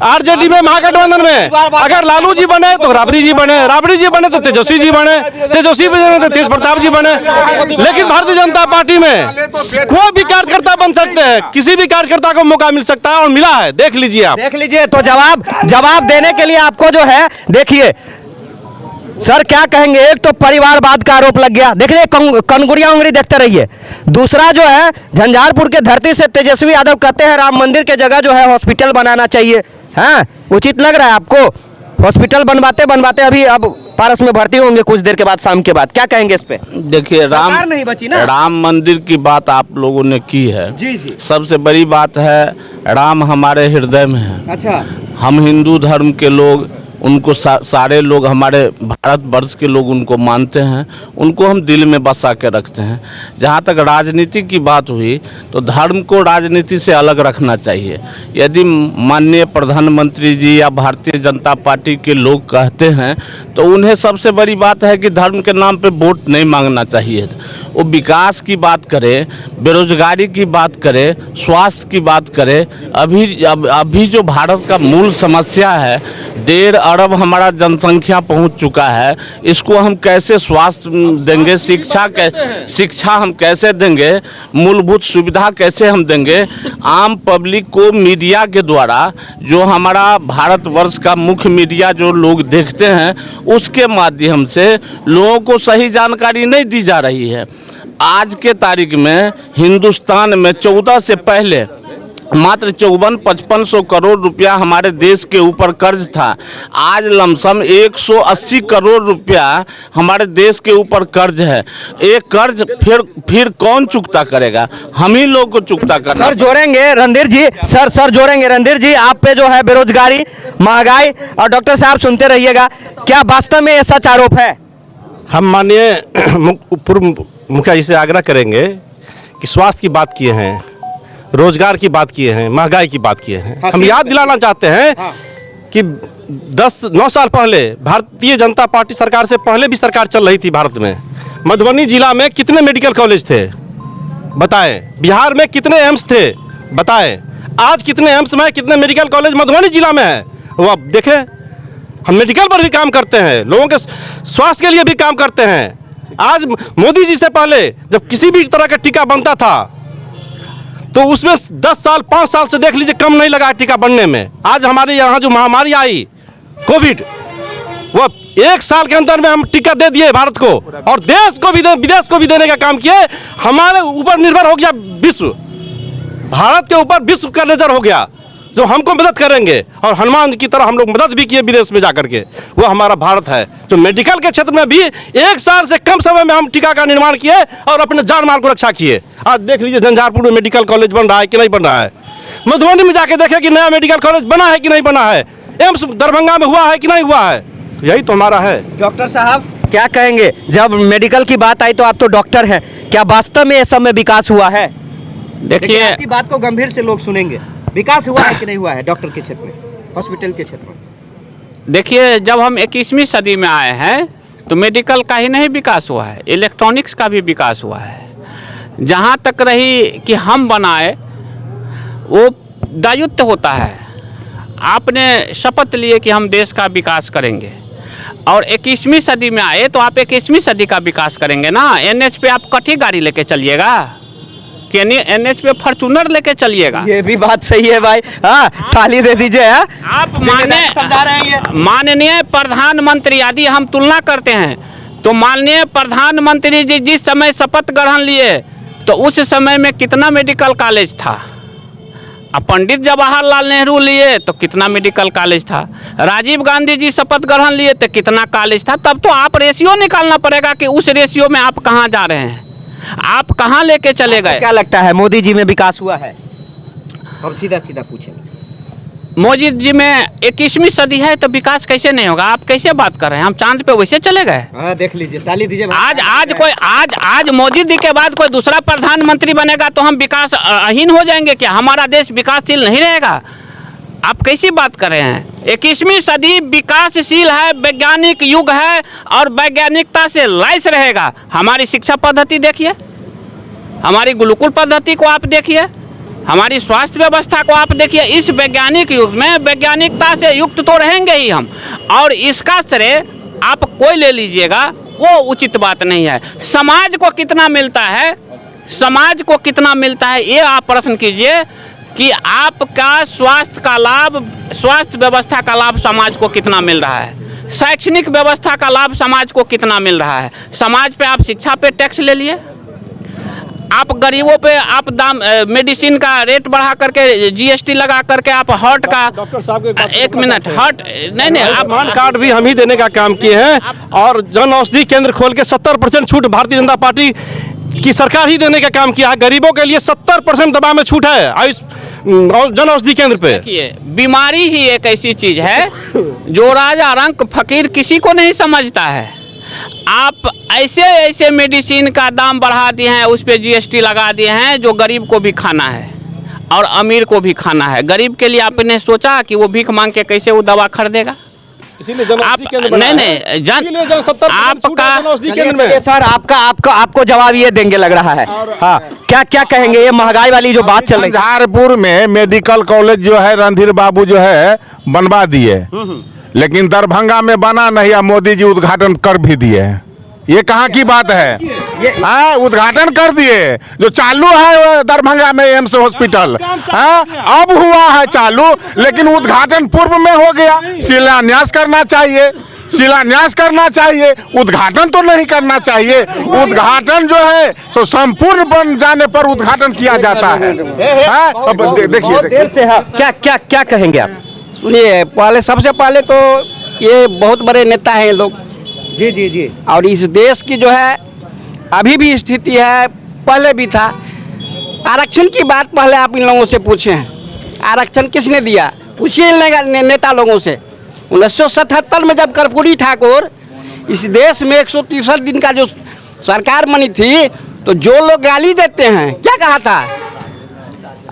आरजेडी में महागठबंधन में अगर लालू जी बने तो राबड़ी जी बने तो तेजस्वी जी बने तो तेज प्रताप जी बने। लेकिन भारतीय जनता पार्टी में कोई भी कार्यकर्ता बन सकते हैं, किसी भी कार्यकर्ता को मौका मिल सकता है और मिला है, देख लीजिए आप। देख लीजिए। तो जवाब देने के लिए आपको जो है, देखिए सर क्या कहेंगे। एक तो परिवारवाद का आरोप लग गया, देखिए कनगुरिया उंगली देखते रहिए। दूसरा जो है, झंझारपुर के धरती से तेजस्वी यादव कहते हैं राम मंदिर के जगह जो है हॉस्पिटल बनाना चाहिए। हाँ, उचित लग रहा है आपको? हॉस्पिटल बनवाते अभी अब पारस में भर्ती होंगे कुछ देर के बाद, शाम के बाद। क्या कहेंगे इस पे? देखिए, नहीं बची ना। राम मंदिर की बात आप लोगों ने की है। जी जी। सबसे बड़ी बात है, राम हमारे हृदय में है। अच्छा। हम हिंदू धर्म के लोग उनको सारे लोग, हमारे भारतवर्ष के लोग उनको मानते हैं, उनको हम दिल में बसा के रखते हैं। जहाँ तक राजनीति की बात हुई तो धर्म को राजनीति से अलग रखना चाहिए। यदि माननीय प्रधानमंत्री जी या भारतीय जनता पार्टी के लोग कहते हैं तो उन्हें सबसे बड़ी बात है कि धर्म के नाम पे वोट नहीं मांगना चाहिए। वो विकास की बात करे, बेरोजगारी की बात करे, स्वास्थ्य की बात करे। अभी जो भारत का मूल समस्या है, 1.5 अरब हमारा जनसंख्या पहुंच चुका है, इसको हम कैसे स्वास्थ्य देंगे, शिक्षा हम कैसे देंगे, मूलभूत सुविधा कैसे हम देंगे। आम पब्लिक को मीडिया के द्वारा, जो हमारा भारतवर्ष का मुख्य मीडिया जो लोग देखते हैं, उसके माध्यम से लोगों को सही जानकारी नहीं दी जा रही है। आज के तारीख में हिंदुस्तान में 14 से पहले मात्र 54-5500 करोड़ रुपया हमारे देश के ऊपर कर्ज था। आज लमसम 180 करोड़ रुपया हमारे देश के ऊपर कर्ज है। एक कर्ज फिर कौन चुकता करेगा? हम ही लोग को चुकता करना। सर जोड़ेंगे रणधीर जी, सर जोड़ेंगे रणधीर जी। आप पे जो है बेरोजगारी, महंगाई, और डॉक्टर साहब सुनते रहिएगा, क्या वास्तव में ये सच आरोप है? हम माननीय पूर्व मुखिया जी से आग्रह करेंगे कि स्वास्थ्य की बात किए हैं, रोजगार की बात किए हैं, महंगाई की बात किए हैं। हम याद दिलाना चाहते हैं कि 9 साल पहले भारतीय जनता पार्टी सरकार से पहले भी सरकार चल रही थी भारत में। मधुबनी जिला में कितने मेडिकल कॉलेज थे बताएं? बिहार में कितने एम्स थे बताएं? आज कितने एम्स में, कितने मेडिकल कॉलेज मधुबनी जिला में है, वो आप देखें। हम मेडिकल पर भी काम करते हैं, लोगों के स्वास्थ्य के लिए भी काम करते हैं। आज मोदी जी से पहले जब किसी भी तरह का टीका बनता था तो उसमें 10 साल 5 साल से देख लीजिए कम नहीं लगा टीका बनने में। आज हमारे यहाँ जो महामारी आई कोविड, वो 1 साल के अंदर में हम टीका दे दिए भारत को, और देश को भी विदेश को भी देने का काम किए। हमारे ऊपर निर्भर हो गया विश्व, भारत के ऊपर विश्व का नजर हो गया जो हमको मदद करेंगे, और हनुमान की तरह हम लोग मदद भी किए विदेश में जाकर के। वो हमारा भारत है जो मेडिकल के क्षेत्र में भी 1 साल से कम समय में हम टीका का निर्माण किए और अपने जान माल को रक्षा किए। आज देख लीजिए झंझारपुर में मेडिकल कॉलेज बन रहा है कि नहीं बन रहा है, मधुबनी में जाके देखें कि नया मेडिकल कॉलेज बना है कि नहीं बना है, एम्स दरभंगा में हुआ है कि नहीं हुआ है। यही तो हमारा है। डॉक्टर साहब क्या कहेंगे? जब मेडिकल की बात आई तो आप तो डॉक्टर हैं, क्या वास्तव में ये सब में विकास हुआ है? देखिए, आपकी बात को गंभीर से लोग सुनेंगे। विकास हुआ है कि नहीं हुआ है डॉक्टर के क्षेत्र में, हॉस्पिटल के क्षेत्र में? देखिए, जब हम 21वीं सदी में आए हैं तो मेडिकल का ही नहीं विकास हुआ है, इलेक्ट्रॉनिक्स का भी विकास हुआ है। जहाँ तक रही कि हम बनाए, वो दायित्व होता है। आपने शपथ लिए कि हम देश का विकास करेंगे, और 21वीं सदी में आए तो आप 21वीं सदी का विकास करेंगे ना। NH पे आप कठी गाड़ी लेके चलिएगा कि NH पे फॉर्चूनर लेके चलिएगा? ये भी बात सही है भाई। हाँ, थाली दे दीजिए। आप समझा रहे हैं। माननीय प्रधानमंत्री, यदि हम तुलना करते हैं तो माननीय प्रधानमंत्री जी जिस समय शपथ ग्रहण लिए तो उस समय में कितना मेडिकल कॉलेज था? अब पंडित जवाहरलाल नेहरू लिए तो कितना मेडिकल कॉलेज था? राजीव गांधी जी शपथ ग्रहण लिए तो कितना कॉलेज था? तब तो आप रेशियो निकालना पड़ेगा कि उस रेशियो में आप कहाँ जा रहे हैं, आप कहाँ लेके चले गए। क्या लगता है मोदी जी में विकास हुआ है? हम सीधा सीधा पूछेंगे। मोदी जी में 21वीं सदी है तो विकास कैसे नहीं होगा? आप कैसे बात कर रहे हैं? हम चांद पे वैसे चले गए? देख लीजिए, ताली दीजिए। आज मोदी जी के बाद कोई दूसरा प्रधानमंत्री बनेगा तो हम विकास अहीन हो जाएंगे क्या? हमारा देश विकासशील नहीं रहेगा? आप कैसी बात कर रहे हैं? 21वीं सदी विकासशील है, वैज्ञानिक युग है और वैज्ञानिकता से लैस रहेगा। हमारी शिक्षा पद्धति देखिए, हमारी गुरुकुल पद्धति को आप देखिए, हमारी स्वास्थ्य व्यवस्था को आप देखिए। इस वैज्ञानिक युग में वैज्ञानिकता से युक्त तो रहेंगे ही हम, और इसका श्रेय आप कोई ले लीजिएगा वो उचित बात नहीं है। समाज को कितना मिलता है, समाज को कितना मिलता है ये आप प्रश्न कीजिए कि आपका स्वास्थ्य का लाभ, स्वास्थ्य व्यवस्था का लाभ समाज को कितना मिल रहा है, शैक्षणिक व्यवस्था का लाभ समाज को कितना मिल रहा है। समाज पे आप शिक्षा पे टैक्स ले लिए, आप गरीबों पे आप दाम मेडिसिन का रेट बढ़ा करके, जीएसटी लगा करके आप हार्ट का, डॉक्टर साहब एक मिनट, हार्ट नहीं आप आयुष्मान कार्ड भी हम ही देने का काम किए हैं, और जन औषधि केंद्र खोल के 70% छूट भारतीय जनता पार्टी की सरकार ही देने का काम किया है। गरीबों के लिए 70% दवा में छूट है जन औषधि केंद्र पे। देखिए, बीमारी ही एक ऐसी चीज है जो राजा रंक फकीर किसी को नहीं समझता है। आप ऐसे ऐसे मेडिसिन का दाम बढ़ा दिए हैं, उस पे जीएसटी लगा दिए हैं जो गरीब को भी खाना है और अमीर को भी खाना है। गरीब के लिए आपने सोचा कि वो भीख मांग के कैसे वो दवा खरीदेगा? इसीलिए जन आप औषधि केंद्र नहीं जन 70% छूट है जन औषधि केंद्र में। सर आपको जवाब ये देंगे लग रहा है। हाँ, क्या कहेंगे ये महंगाई वाली जो बात चल रही है? झंझारपुर में मेडिकल कॉलेज जो है रणधीर बाबू जो है बनवा दिए, लेकिन दरभंगा में बना नहीं, अब मोदी जी उद्घाटन कर भी दिए। ये कहाँ की बात है? हाँ, उद्घाटन कर दिए। जो चालू है दरभंगा में एम्स हॉस्पिटल, हाँ अब हुआ है चालू, लेकिन उद्घाटन पूर्व में हो गया। शिलान्यास करना चाहिए, शिलान्यास करना चाहिए, उद्घाटन तो नहीं करना चाहिए। उद्घाटन जो है तो संपूर्ण बन जाने पर उद्घाटन किया जाता है। हाँ, अब देखिए क्या कहेंगे आप? सुनिए, पहले सबसे पहले तो ये बहुत बड़े नेता हैं लोग, जी, और इस देश की जो है अभी भी स्थिति है, पहले भी था। आरक्षण की बात पहले आप इन लोगों से पूछें, आरक्षण किसने दिया? पूछिए नेता लोगों से। 1977 में जब कर्पूरी ठाकुर इस देश में 163 दिन का जो सरकार बनी थी, तो जो लोग गाली देते हैं, क्या कहा था?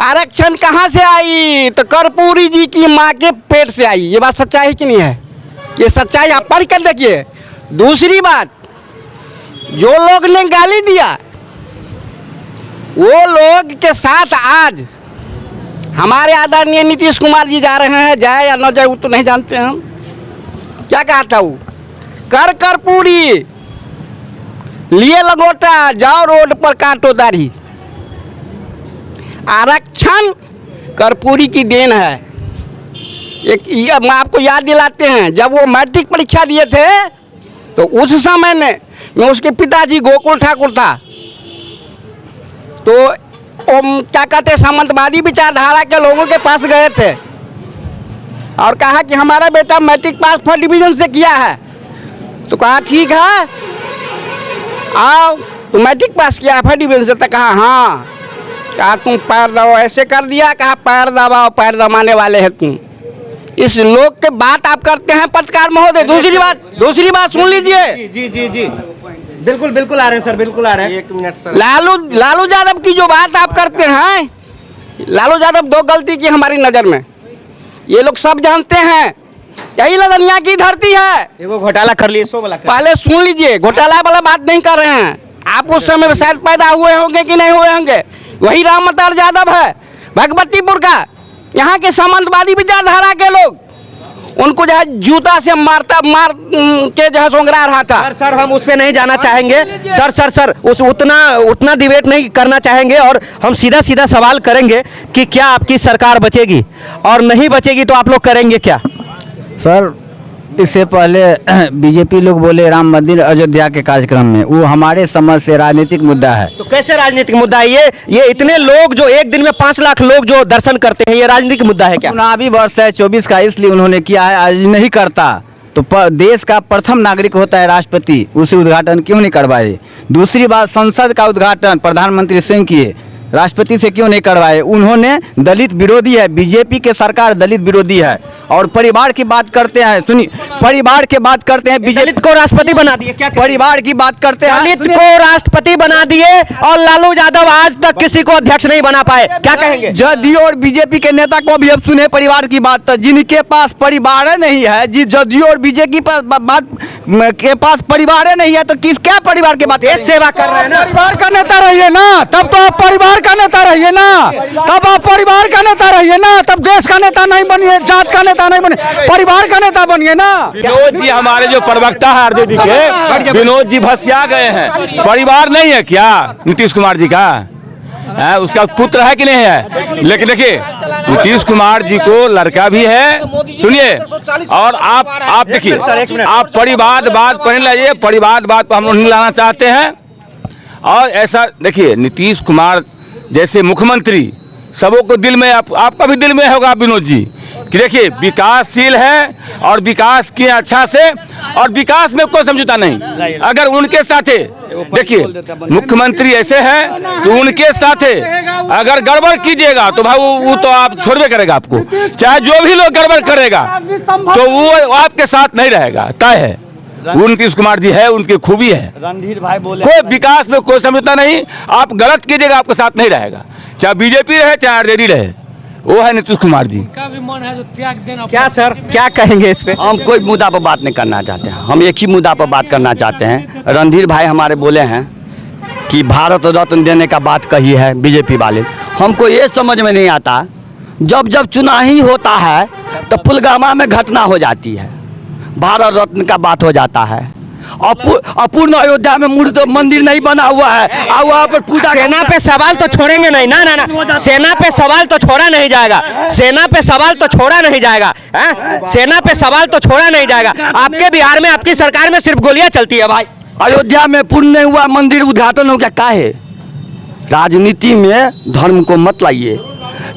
आरक्षण कहाँ से आई? तो कर्पूरी जी की माँ के पेट से आई। ये बात सच्चाई कि नहीं है? ये सच्चाई आप पढ़ कर देखिए। दूसरी बात, जो लोग ने गाली दिया वो लोग के साथ आज हमारे आदरणीय नीतीश कुमार जी जा रहे हैं, जाए या न जाए वो तो नहीं जानते हम। क्या कहा था वो? कर्पूरी लिए लगोटा, जाओ रोड पर काटो दाढ़ी। आरक्षण कर्पूरी की देन है। एक हम आपको याद दिलाते हैं, जब वो मैट्रिक परीक्षा दिए थे तो उस समय में उसके पिताजी गोकुल ठाकुर था, तो क्या कहते सामंतवादी विचारधारा के लोगों के पास गए थे और कहा कि हमारा बेटा मैट्रिक पास फर्स्ट डिवीजन से किया है। तो कहा ठीक है, आओ, तो मैट्रिक पास किया फर्स्ट डिवीजन से? तो कहा हाँ। कहा तुम पैर दबाओ, ऐसे कर दिया, कहा पैर दबाओ, पैर दबाने वाले हैं तुम। इस लोग के बात आप करते हैं पत्रकार महोदय। दूसरी बात सुन लीजिए। जी, बिल्कुल आ रहे हैं सर, बिल्कुल आ रहे हैं। 1 मिनट सर। लालू यादव की जो बात आप करते हैं, लालू यादव दो गलती की हमारी नज़र में, ये लोग सब जानते हैं। यही लदनिया की धरती है। देखो घोटाला कर लिए, सो वाला पहले सुन लीजिए, घोटाला वाला बात नहीं कर रहे हैं आप। उस समय में शायद पैदा हुए होंगे कि नहीं हुए होंगे। वही रामअवतार यादव है भगवतीपुर का, यहाँ के सामंतवादी विचारधारा के लोग, उनको जो है जूता से मार के जो है सोंगरा रहा था। सर हम उस पे नहीं जाना चाहेंगे सर उस उतना डिबेट नहीं करना चाहेंगे, और हम सीधा सवाल करेंगे कि क्या आपकी सरकार बचेगी, और नहीं बचेगी तो आप लोग करेंगे क्या? सर इससे पहले बीजेपी लोग बोले राम मंदिर अयोध्या के कार्यक्रम में, वो हमारे समझ से राजनीतिक मुद्दा है। तो कैसे राजनीतिक मुद्दा है ये इतने लोग जो एक दिन में 5 लाख लोग जो दर्शन करते हैं, ये राजनीतिक मुद्दा है क्या? चुनावी वर्ष है 24 का, इसलिए उन्होंने किया है। आज नहीं करता तो देश का प्रथम नागरिक होता है राष्ट्रपति, उसे उद्घाटन क्यों नहीं करवाए? दूसरी बात, संसद का उद्घाटन प्रधानमंत्री स्वयं किए, राष्ट्रपति से क्यों नहीं करवाए? उन्होंने दलित विरोधी है, बीजेपी के सरकार दलित विरोधी है। और परिवार की बात करते हैं, सुनिए, परिवार की बात करते हैं, बीजेपी दलित को राष्ट्रपति बना दिए क्या? परिवार की बात करते हैं, दलित को राष्ट्रपति बना दिए और लालू यादव आज तक किसी को अध्यक्ष नहीं बना पाए, क्या कहेंगे? जदयू और बीजेपी के नेता को भी अब सुने परिवार की बात, तो जिनके पास परिवार नहीं है, जदयू और बीजेपी के पास परिवार नहीं है, तो किस क्या परिवार के बात? देश सेवा कर रहे हैं ना। परिवार का नेता रहिए ना, तब तो आप परिवार का नेता रहिए ना, तब आप परिवार का नेता रहिए ना, तब देश का नेता नहीं बनिए, जात का नेता नहीं बनिए, परिवार का नेता बनिए ना। विनोद जी हमारे जो प्रवक्ता है आरजेडी के, विनोद जी भसिया गए हैं। परिवार नहीं है क्या नीतीश कुमार जी का? है, उसका पुत्र है कि नहीं है? लेकिन देखिए, नीतीश कुमार जी को लड़का भी है, सुनिए, और आप देखिए, आप परिवारवाद पर नहीं लाइए, परिवारवाद पर हम लोग नहीं लाना चाहते हैं। और ऐसा देखिए, नीतीश कुमार जैसे मुख्यमंत्री सबों को दिल में, आपका भी दिल में होगा विनोद जी, कि देखिए विकासशील है और विकास किए अच्छा से, और विकास में कोई समझौता नहीं। अगर उनके साथे देखिए मुख्यमंत्री ऐसे हैं तो उनके साथे अगर गड़बड़ कीजिएगा तो भाई वो तो आप छोड़बे करेगा आपको, चाहे जो भी लोग गड़बड़ करेगा तो वो आपके साथ नहीं रहेगा, तय है। वो नीतीश कुमार जी है, उनकी खूबी है। रणधीर भाई बोले कोई विकास में कोई समझौता नहीं, आप गलत कीजिएगा आपके साथ नहीं रहेगा, चाहे बीजेपी रहे चाहे आरजेडी रहे, वो है नीतीश कुमार जी। क्या सर क्या कहेंगे इस पे? हम कोई मुद्दा पर बात नहीं करना चाहते हैं, हम एक ही मुद्दा पर बात करना चाहते हैं। रणधीर भाई हमारे बोले हैं कि भारत रत्न देने का बात कही है बीजेपी वाले, हमको ये समझ में नहीं आता, जब जब चुनाव ही होता है तो पुलवामा में घटना हो जाती है, भारत रत्न का बात हो जाता है, अपूर्ण अयोध्या में मूर्ति मंदिर नहीं बना हुआ है, और वहाँ पर पूजा। सेना पे सवाल तो छोड़ेंगे नहीं ना, ना ना, सेना पे सवाल तो छोड़ा नहीं जाएगा, सेना पे सवाल तो छोड़ा नहीं जाएगा, सेना पे सवाल तो छोड़ा नहीं जाएगा। आपके बिहार में आपकी सरकार में सिर्फ गोलियां चलती है भाई। अयोध्या में पूर्ण नहीं हुआ मंदिर उद्घाटन हो गया, काहे? राजनीति में धर्म को मत लाइए।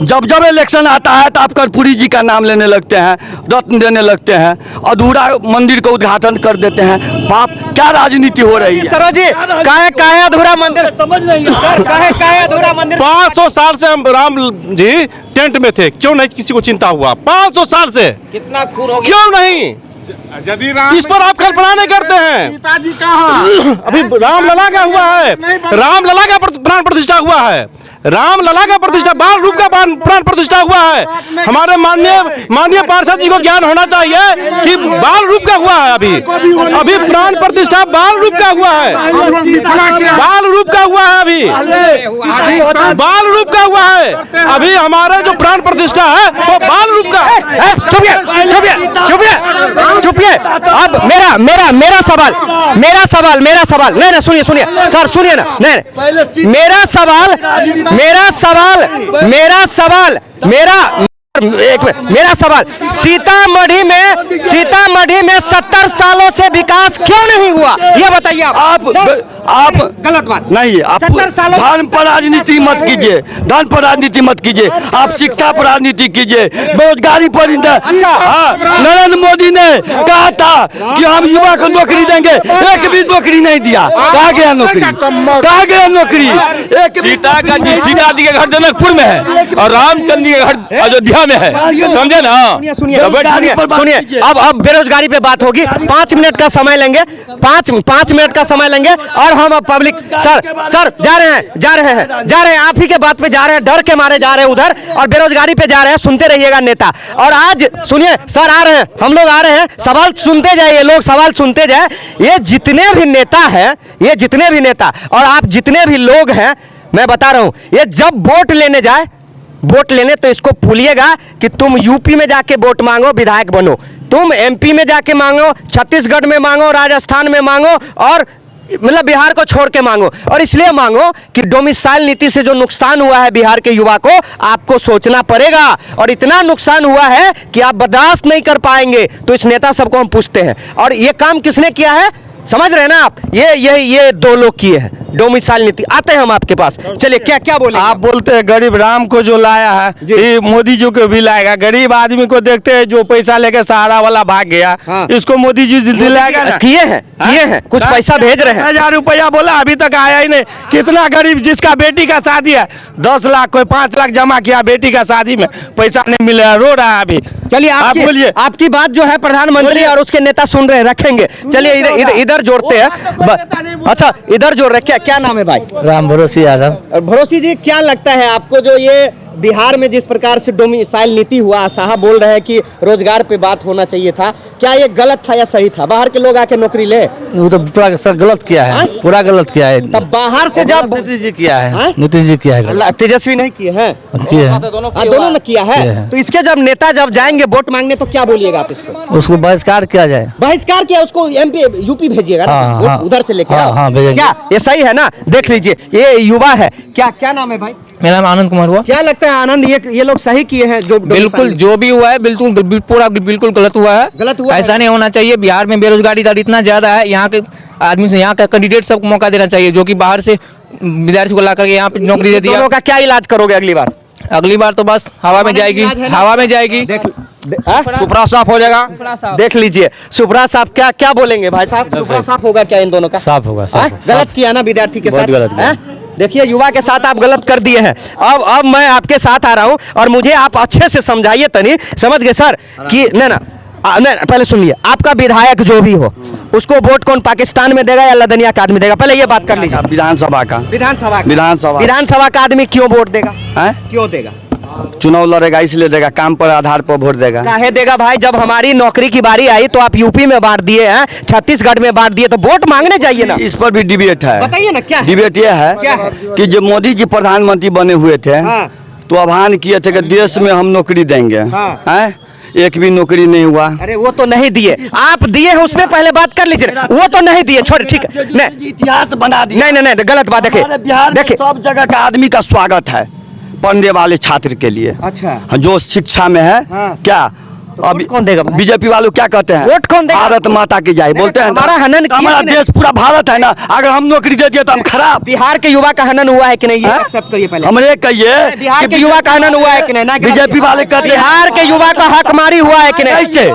जब जब इलेक्शन आता है तो आप कर्पूरी जी का नाम लेने लगते हैं, रत्न देने लगते हैं, अधूरा मंदिर को उद्घाटन कर देते हैं। बाप, क्या राजनीति हो रही है? सरोज जी, काहे अधूरा मंदिर समझ नहीं, काहे अधूरा मंदिर? 500 साल से हम राम जी टेंट में थे, क्यों नहीं किसी को चिंता हुआ? 500 साल से कितना खून हो गया? क्यों नहीं? इस पर आप कल्पना नहीं करते हैं। पिताजी कहाँ? अभी रामलला का हुआ है, रामलला का प्राण प्रतिष्ठा हुआ है, रामलला का प्रतिष्ठा, बाल रूप का प्राण प्रतिष्ठा हुआ है। हमारे माननीय पार्षद जी को ज्ञान होना चाहिए कि बाल रूप का हुआ है, अभी प्राण प्रतिष्ठा बाल रूप का हुआ है, बाल रूप का हुआ है, अभी बाल रूप का हुआ है, अभी हमारा जो प्राण प्रतिष्ठा है वो बाल रूप का है। चुपिए। अब मेरा सवाल नहीं, सुनिए सर, सुनिए ना, नहीं, मेरा सवाल सीतामढ़ी में 70 सालों से विकास क्यों नहीं हुआ, ये बताइए आप गलत बात नहीं, आप 70 सालों धर्म पर राजनीति मत कीजिए, धर्म पर राजनीति मत कीजिए, आप शिक्षा पर राजनीति कीजिए, बेरोजगारी पर। नरेंद्र मोदी ने कहा था कि हम युवा को नौकरी देंगे, एक भी नौकरी नहीं दिया, कहाँ गया नौकरी? सीता जी के घर जनकपुर में है और रामचंद्र जी के घर अयोध्या में है, समझे ना? सुनिए, अब बेरोजगारी पे बात होगी। 5 मिनट का समय लेंगे, 5 मिनट का समय लेंगे, और हम अब पब्लिक सर जा रहे हैं आप ही के बात पे जा रहे हैं, डर के मारे जा रहे हैं उधर, और बेरोजगारी पे जा रहे हैं। सुनते रहिएगा नेता। और आज सुनिए सर, आ रहे हैं, हम लोग आ रहे हैं, सवाल सुनते जाइए, लोग सवाल सुनते जाए। ये जितने भी नेता और आप जितने भी लोग हैं, मैं बता रहा हूं, ये जब वोट लेने तो इसको भूलिएगा कि तुम यूपी में जाके वोट मांगो, विधायक बनो, तुम एमपी में जाके मांगो, छत्तीसगढ़ में मांगो, राजस्थान में मांगो, और मतलब बिहार को छोड़ के मांगो, और इसलिए मांगो कि डोमिसाइल नीति से जो नुकसान हुआ है बिहार के युवा को, आपको सोचना पड़ेगा। और इतना नुकसान हुआ है कि आप बर्दाश्त नहीं कर पाएंगे। तो इस नेता सबको हम पूछते हैं, और ये काम किसने किया है समझ रहे हैं ना आप? ये दो लोग किए हैं डोमिसाइल नीति। आते हैं हम आपके पास, चलिए क्या क्या बोले आप बोलते हैं गरीब राम को जो लाया है ये मोदी जी को भी लाएगा। गरीब आदमी को देखते हैं जो पैसा लेके सहारा वाला भाग गया, इसको मोदी जी दिलाएगा ना? किए हैं कुछ पैसा भेज रहे हैं। 10,000 रुपया बोला, अभी तक आया ही नहीं। कितना गरीब जिसका बेटी का शादी है 10 लाख, कोई 5 लाख जमा किया बेटी का शादी में, पैसा नहीं मिला, रो रहा है अभी। चलिए आप बोलिए, आपकी बात जो है प्रधानमंत्री और उसके नेता सुन रहे हैं, रखेंगे। चलिए इधर जोड़ते हैं। अच्छा इधर जोड़ रहे, क्या नाम है भाई? राम भरोसी यादव। भरोसी जी, क्या लगता है आपको जो ये बिहार में जिस प्रकार से डोमिसाइल नीति हुआ, साहब बोल रहे हैं कि रोजगार पे बात होना चाहिए था, क्या ये गलत था या सही था? बाहर के लोग आके नौकरी ले, वो तो पूरा सर गलत किया है, पूरा गलत किया है। तब बाहर से जब नीतीश जी किया है, नीतीश जी किया है, तेजस्वी नहीं किए हैं, दोनों ने किया है। तो इसके जब नेता जब जाएंगे वोट मांगने तो क्या बोलिएगा आप इसको? उसको बहिष्कार किया जाए। बहिष्कार किया, उसको MP UP भेजिएगा ना, उधर से लेके क्या ये सही है ना? देख लीजिए ये युवा है, क्या नाम है भाई? मेरा नाम आनंद कुमार हुआ। क्या लगता है आनंद, ये लोग सही किए हैं? जो बिल्कुल जो भी हुआ है बिल्कुल पूरा बिल्कुल गलत हुआ है, गलत हुआ ऐसा नहीं होना चाहिए। बिहार में बेरोजगारी दर इतना ज्यादा है, यहाँ के आदमी से यहाँ का कैंडिडेट सबको मौका देना चाहिए, जो कि बाहर से विद्यार्थी को ला करके यहाँ पे नौकरी दे दिया। दोनों का क्या इलाज करोगे अगली बार? अगली बार तो बस हवा में जाएगी, हवा में जाएगी। सुपरा साफ हो जाएगा। देख लीजिए सुपरा साफ, क्या बोलेंगे भाई साहब? सुपरा साफ होगा क्या इन दोनों का? साफ होगा। गलत किया ना विद्यार्थी के साथ, गलत किया। देखिए युवा के साथ आप गलत कर दिए हैं। अब मैं आपके साथ आ रहा हूं और मुझे आप अच्छे से समझाइए तनी, समझ गए सर? कि नहीं पहले सुनिए, आपका विधायक जो भी हो उसको वोट कौन पाकिस्तान में देगा या लदनिया का आदमी देगा? पहले ये बात कर लीजिए। विधानसभा का आदमी क्यों वोट देगा? क्यों देगा? चुनाव लड़ेगा इसलिए देगा, काम पर आधार पर वोट देगा। काहे देगा भाई? जब हमारी नौकरी की बारी आई तो आप यूपी में बांट दिए हैं, छत्तीसगढ़ में बांट दिए, तो वोट मांगने जाइए ना। इस पर भी डिबेट है, बताइए ना क्या डिबेट ये है कि जब मोदी जी प्रधानमंत्री बने हुए थे तो आह्वान किए थे कि देश में हम नौकरी देंगे, एक भी नौकरी नहीं हुआ। अरे वो तो नहीं दिए, आप दिए हैं उसमें पहले बात कर लीजिए। वो तो नहीं दिए, छोड़ ठीक है, नहीं इतिहास बना दिया। नहीं गलत बात। देखिए बिहार में सब जगह का आदमी का स्वागत है पढ़ने वाले छात्र के लिए। अच्छा जो शिक्षा में है क्या अभी कौन देगा? बीजेपी वालों क्या कहते हैं? वोट कौन देगा? भारत माता की जय बोलते हैं। हमारा हनन किया हमारा कि नहीं? देश पूरा भारत है ना, अगर हम नौकरी दे दिए तो हम खराब। बिहार के युवा का हनन हुआ है कि नहीं, ये एक्सेप्ट करिए पहले। हमने कहिए बिहार के युवा का हनन हुआ है कि नहीं? बीजेपी वाले कहते हैं बिहार के युवा का हकमारी हुआ है कि नहीं? कैसे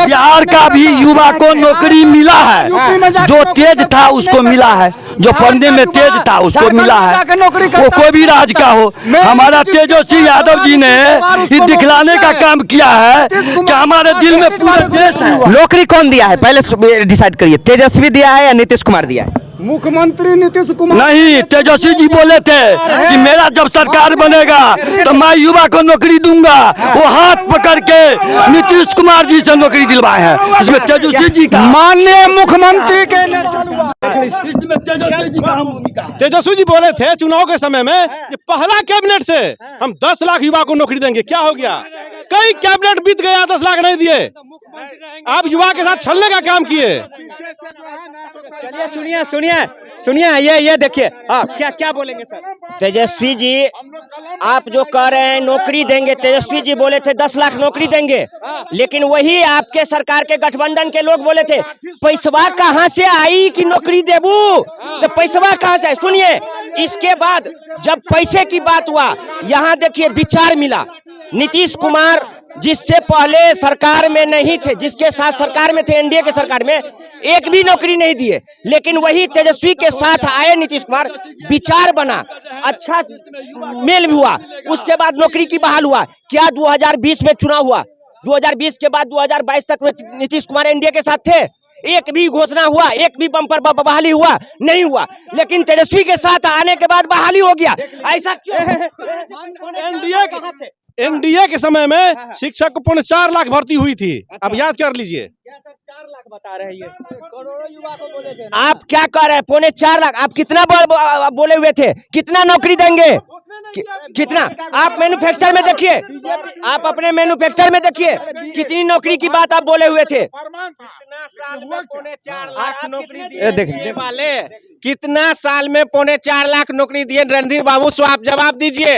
बिहार का भी युवा को नौकरी मिला है, जो तेज था उसको मिला है, जो पढ़ने में तेज था उसको मिला है, वो कोई भी राज्य का हो। हमारा तेजस्वी यादव जी ने ये दिखलाने का काम किया है कि हमारे दिल में पूरा देश है। नौकरी कौन दिया है पहले डिसाइड करिए, तेजस्वी दिया है या नीतीश कुमार दिया है? मुख्यमंत्री नीतीश कुमार नहीं, तेजस्वी जी बोले थे कि मेरा जब सरकार बनेगा तो मैं युवा को नौकरी दूंगा। वो हाथ पकड़ के नीतीश कुमार जी से नौकरी दिलवाए हैं, इसमें तेजस्वी जी का माननीय मुख्यमंत्री के इसमें तेजस्वी जी का भूमिका। तेजस्वी जी बोले थे चुनाव के समय में कि पहला कैबिनेट से हम 10 लाख युवा को नौकरी देंगे। क्या हो गया? कई कैबिनेट बीत गया, 10 लाख नहीं दिए। आप युवा के साथ छलने का काम किए। सुनिए ये देखिए, क्या बोलेंगे सर? तेजस्वी जी आप जो कह रहे हैं नौकरी देंगे, तेजस्वी जी बोले थे 10 लाख नौकरी देंगे, लेकिन वही आपके सरकार के गठबंधन के लोग बोले थे पैसवा कहाँ से आई कि नौकरी देबू, तो पैसवा कहाँ से? सुनिए, इसके बाद जब पैसे की बात हुआ, यहाँ देखिए विचार मिला। नीतीश कुमार जिससे पहले सरकार में नहीं थे, जिसके साथ सरकार में थे, एनडीए के सरकार में, एक भी नौकरी नहीं दिए, लेकिन वही तेजस्वी के साथ आए नीतीश कुमार, विचार बना, अच्छा मेल भी हुआ, उसके बाद नौकरी की बहाल हुआ। क्या 2020 में चुनाव हुआ? 2020 के बाद 2022 तक नीतीश कुमार एनडीए के साथ थे? एक भी घोषणा हुआ, एक भी बम्पर बहाली हुआ? नहीं हुआ। लेकिन तेजस्वी के साथ आने के बाद बहाली हो गया। ऐसा क्यों? एनडीए के समय में शिक्षक को 4.5 लाख भर्ती हुई थी, अब याद कर लीजिए। बता रहे हैं करोड़ों युवा को बोले थे आप क्या कह रहे हैं? 4.25 लाख आप कितना बोले हुए थे? कितना नौकरी देंगे? कितना? आप मैन्युफैक्चर में देखिए, आप अपने मैन्युफैक्चर में देखिए कितनी नौकरी की बात आप बोले हुए थे। कितना साल में 4.25 लाख नौकरी ये देखिए दिए वाले, कितना साल में 4.25 लाख नौकरी दिए रणधीर बाबू? सो आप जवाब दीजिए,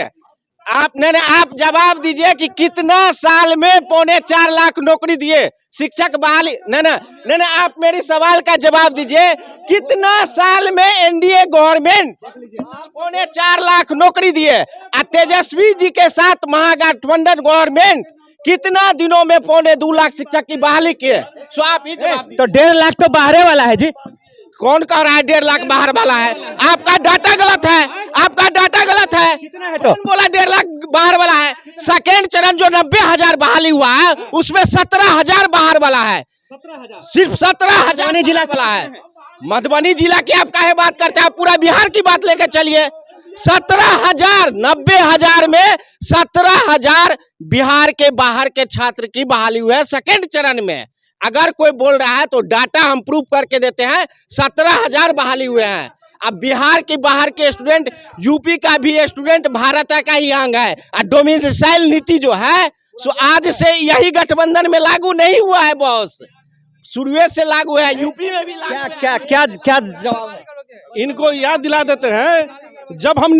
आप नहीं आप जवाब दीजिए कि कितना साल में 4.25 लाख नौकरी दिए शिक्षक बहाली? नहीं, आप मेरी सवाल का जवाब दीजिए, कितना साल में एनडीए गवर्नमेंट 4.25 लाख नौकरी दिए? तेजस्वी जी के साथ महागठबंधन गवर्नमेंट कितना दिनों में 2.25 लाख शिक्षक की बहाली किए? सो आप ही जवाब दीजिए। तो 1.5 लाख तो बाहर वाला है जी। कौन कह रहा है 1.5 लाख बाहर वाला है? आपका डाटा गलत है, आपका डाटा गलत है। कितना है तो? कौन बोला 1.5 लाख बाहर वाला है? सेकेंड चरण जो 90,000 बहाली हुआ है उसमें 17,000 बाहर वाला है, सिर्फ 17,000 जिला वाला है। मधुबनी जिला की आप काहे बात करते हैं? आप पूरा बिहार की बात लेकर चलिए। 17,000, 90,000 में 17,000 बिहार के बाहर के छात्र की बहाली हुई है सेकेंड चरण में। अगर कोई बोल रहा है तो डाटा हम प्रूफ करके देते हैं, 17,000 बहाली हुए हैं। अब बिहार के बाहर के स्टूडेंट, यूपी का भी स्टूडेंट भारत का ही अंग है। और डोमिसाइल नीति जो है सो आज से यही गठबंधन में लागू नहीं हुआ है बॉस, शुरू से लागू है, यूपी में भी लागू है। क्या जवाब है? इनको याद दिला देते हैं जब हम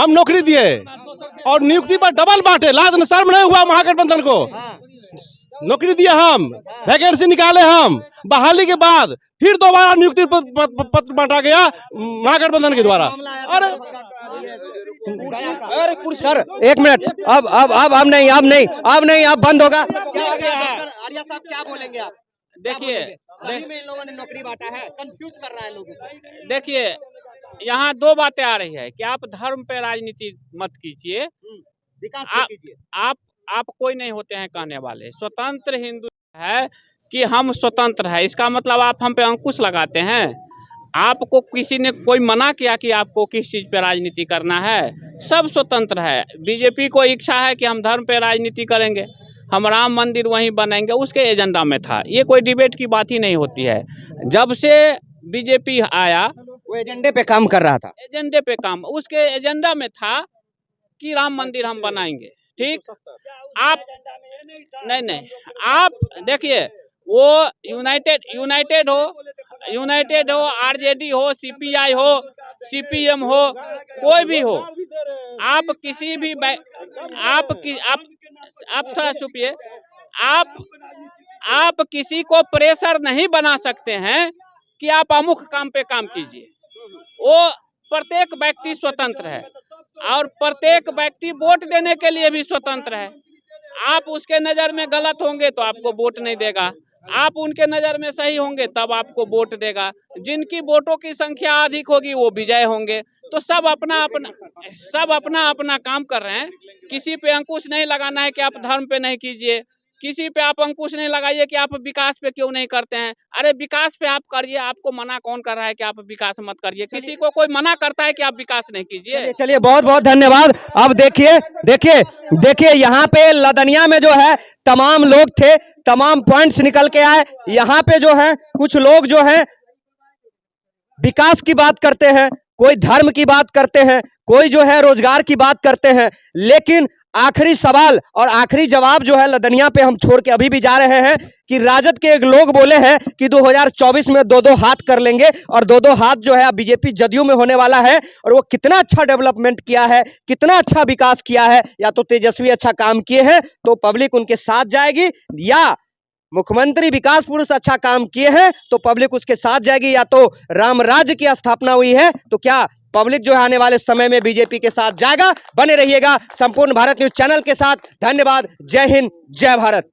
नौकरी दिए और नियुक्ति पर डबल बांटे, लाज न शर्म नहीं हुआ महागठबंधन को? नौकरी दिया हम, वैकेंसी निकाले हम, बहाली के बाद फिर दोबारा नियुक्ति पत्र बांटा गया महागठबंधन के द्वारा। अरे सर एक मिनट, अब नहीं, अब बंद होगा। आर्या साहब क्या बोलेंगे आप? देखिए, सभी में इन लोगों ने नौकरी बांटा है, कंफ्यूज कर रहा है लोगों को। देखिए यहाँ दो बातें आ रही है कि आप धर्म पे राजनीति मत कीजिए, विकास पे कीजिए। आप कोई नहीं होते हैं कहने वाले। स्वतंत्र हिंदू है कि हम स्वतंत्र है, इसका मतलब आप हम पे अंकुश लगाते हैं। आपको किसी ने कोई मना किया कि आपको किस चीज़ पे राजनीति करना है? सब स्वतंत्र है। बीजेपी को इच्छा है कि हम धर्म पे राजनीति करेंगे, हम राम मंदिर वहीं बनाएंगे, उसके एजेंडा में था। ये कोई डिबेट की बात ही नहीं होती है। जब से बीजेपी आया वो एजेंडे पे काम कर रहा था, एजेंडे पे काम, उसके एजेंडा में था कि राम मंदिर हम बनाएंगे। ठीक, आप नहीं, आप देखिए वो यूनाइटेड हो, आरजेडी हो, सीपीआई हो, सीपीएम हो, कोई भी हो, आप किसी भी आप थोड़ा चुपिए, आप किसी को प्रेशर नहीं बना सकते हैं कि आप अमुक काम पे काम कीजिए। वो प्रत्येक व्यक्ति स्वतंत्र है और प्रत्येक व्यक्ति वोट देने के लिए भी स्वतंत्र है। आप उसके नज़र में गलत होंगे तो आपको वोट नहीं देगा, आप उनके नज़र में सही होंगे तब आपको वोट देगा। जिनकी वोटों की संख्या अधिक होगी वो विजय होंगे। तो सब अपना अपना काम कर रहे हैं। किसी पे अंकुश नहीं लगाना है कि आप धर्म पे नहीं कीजिए, किसी पे आप अंकुश नहीं लगाइए कि आप विकास पे क्यों नहीं करते हैं। अरे विकास पे आप करिए, आपको मना कौन कर रहा है कि आप विकास मत करिए? किसी को कोई मना करता है कि आप विकास नहीं कीजिए? चलिए बहुत बहुत धन्यवाद। अब देखिए यहाँ पे लदनिया में जो है तमाम लोग थे, तमाम पॉइंट्स निकल के आए। यहाँ पे जो है कुछ लोग जो है विकास की बात करते हैं, कोई धर्म की बात करते हैं, कोई जो है रोजगार की बात करते हैं, लेकिन आखिरी सवाल और आखिरी जवाब जो है लदनिया पे हम छोड़ के अभी भी जा रहे हैं कि राजद के एक लोग बोले हैं कि 2024 में 2-2 हाथ कर लेंगे और 2-2 हाथ जो है बीजेपी जदयू में होने वाला है। और वो कितना अच्छा डेवलपमेंट किया है, कितना अच्छा विकास किया है, या तो तेजस्वी अच्छा काम किए हैं तो पब्लिक उनके साथ जाएगी, या मुख्यमंत्री विकास पुरुष अच्छा काम किए हैं तो पब्लिक उसके साथ जाएगी, या तो राम राज्य की स्थापना हुई है तो क्या पब्लिक जो है आने वाले समय में बीजेपी के साथ जाएगा। बने रहिएगा संपूर्ण भारत न्यूज चैनल के साथ। धन्यवाद। जय हिंद, जय भारत।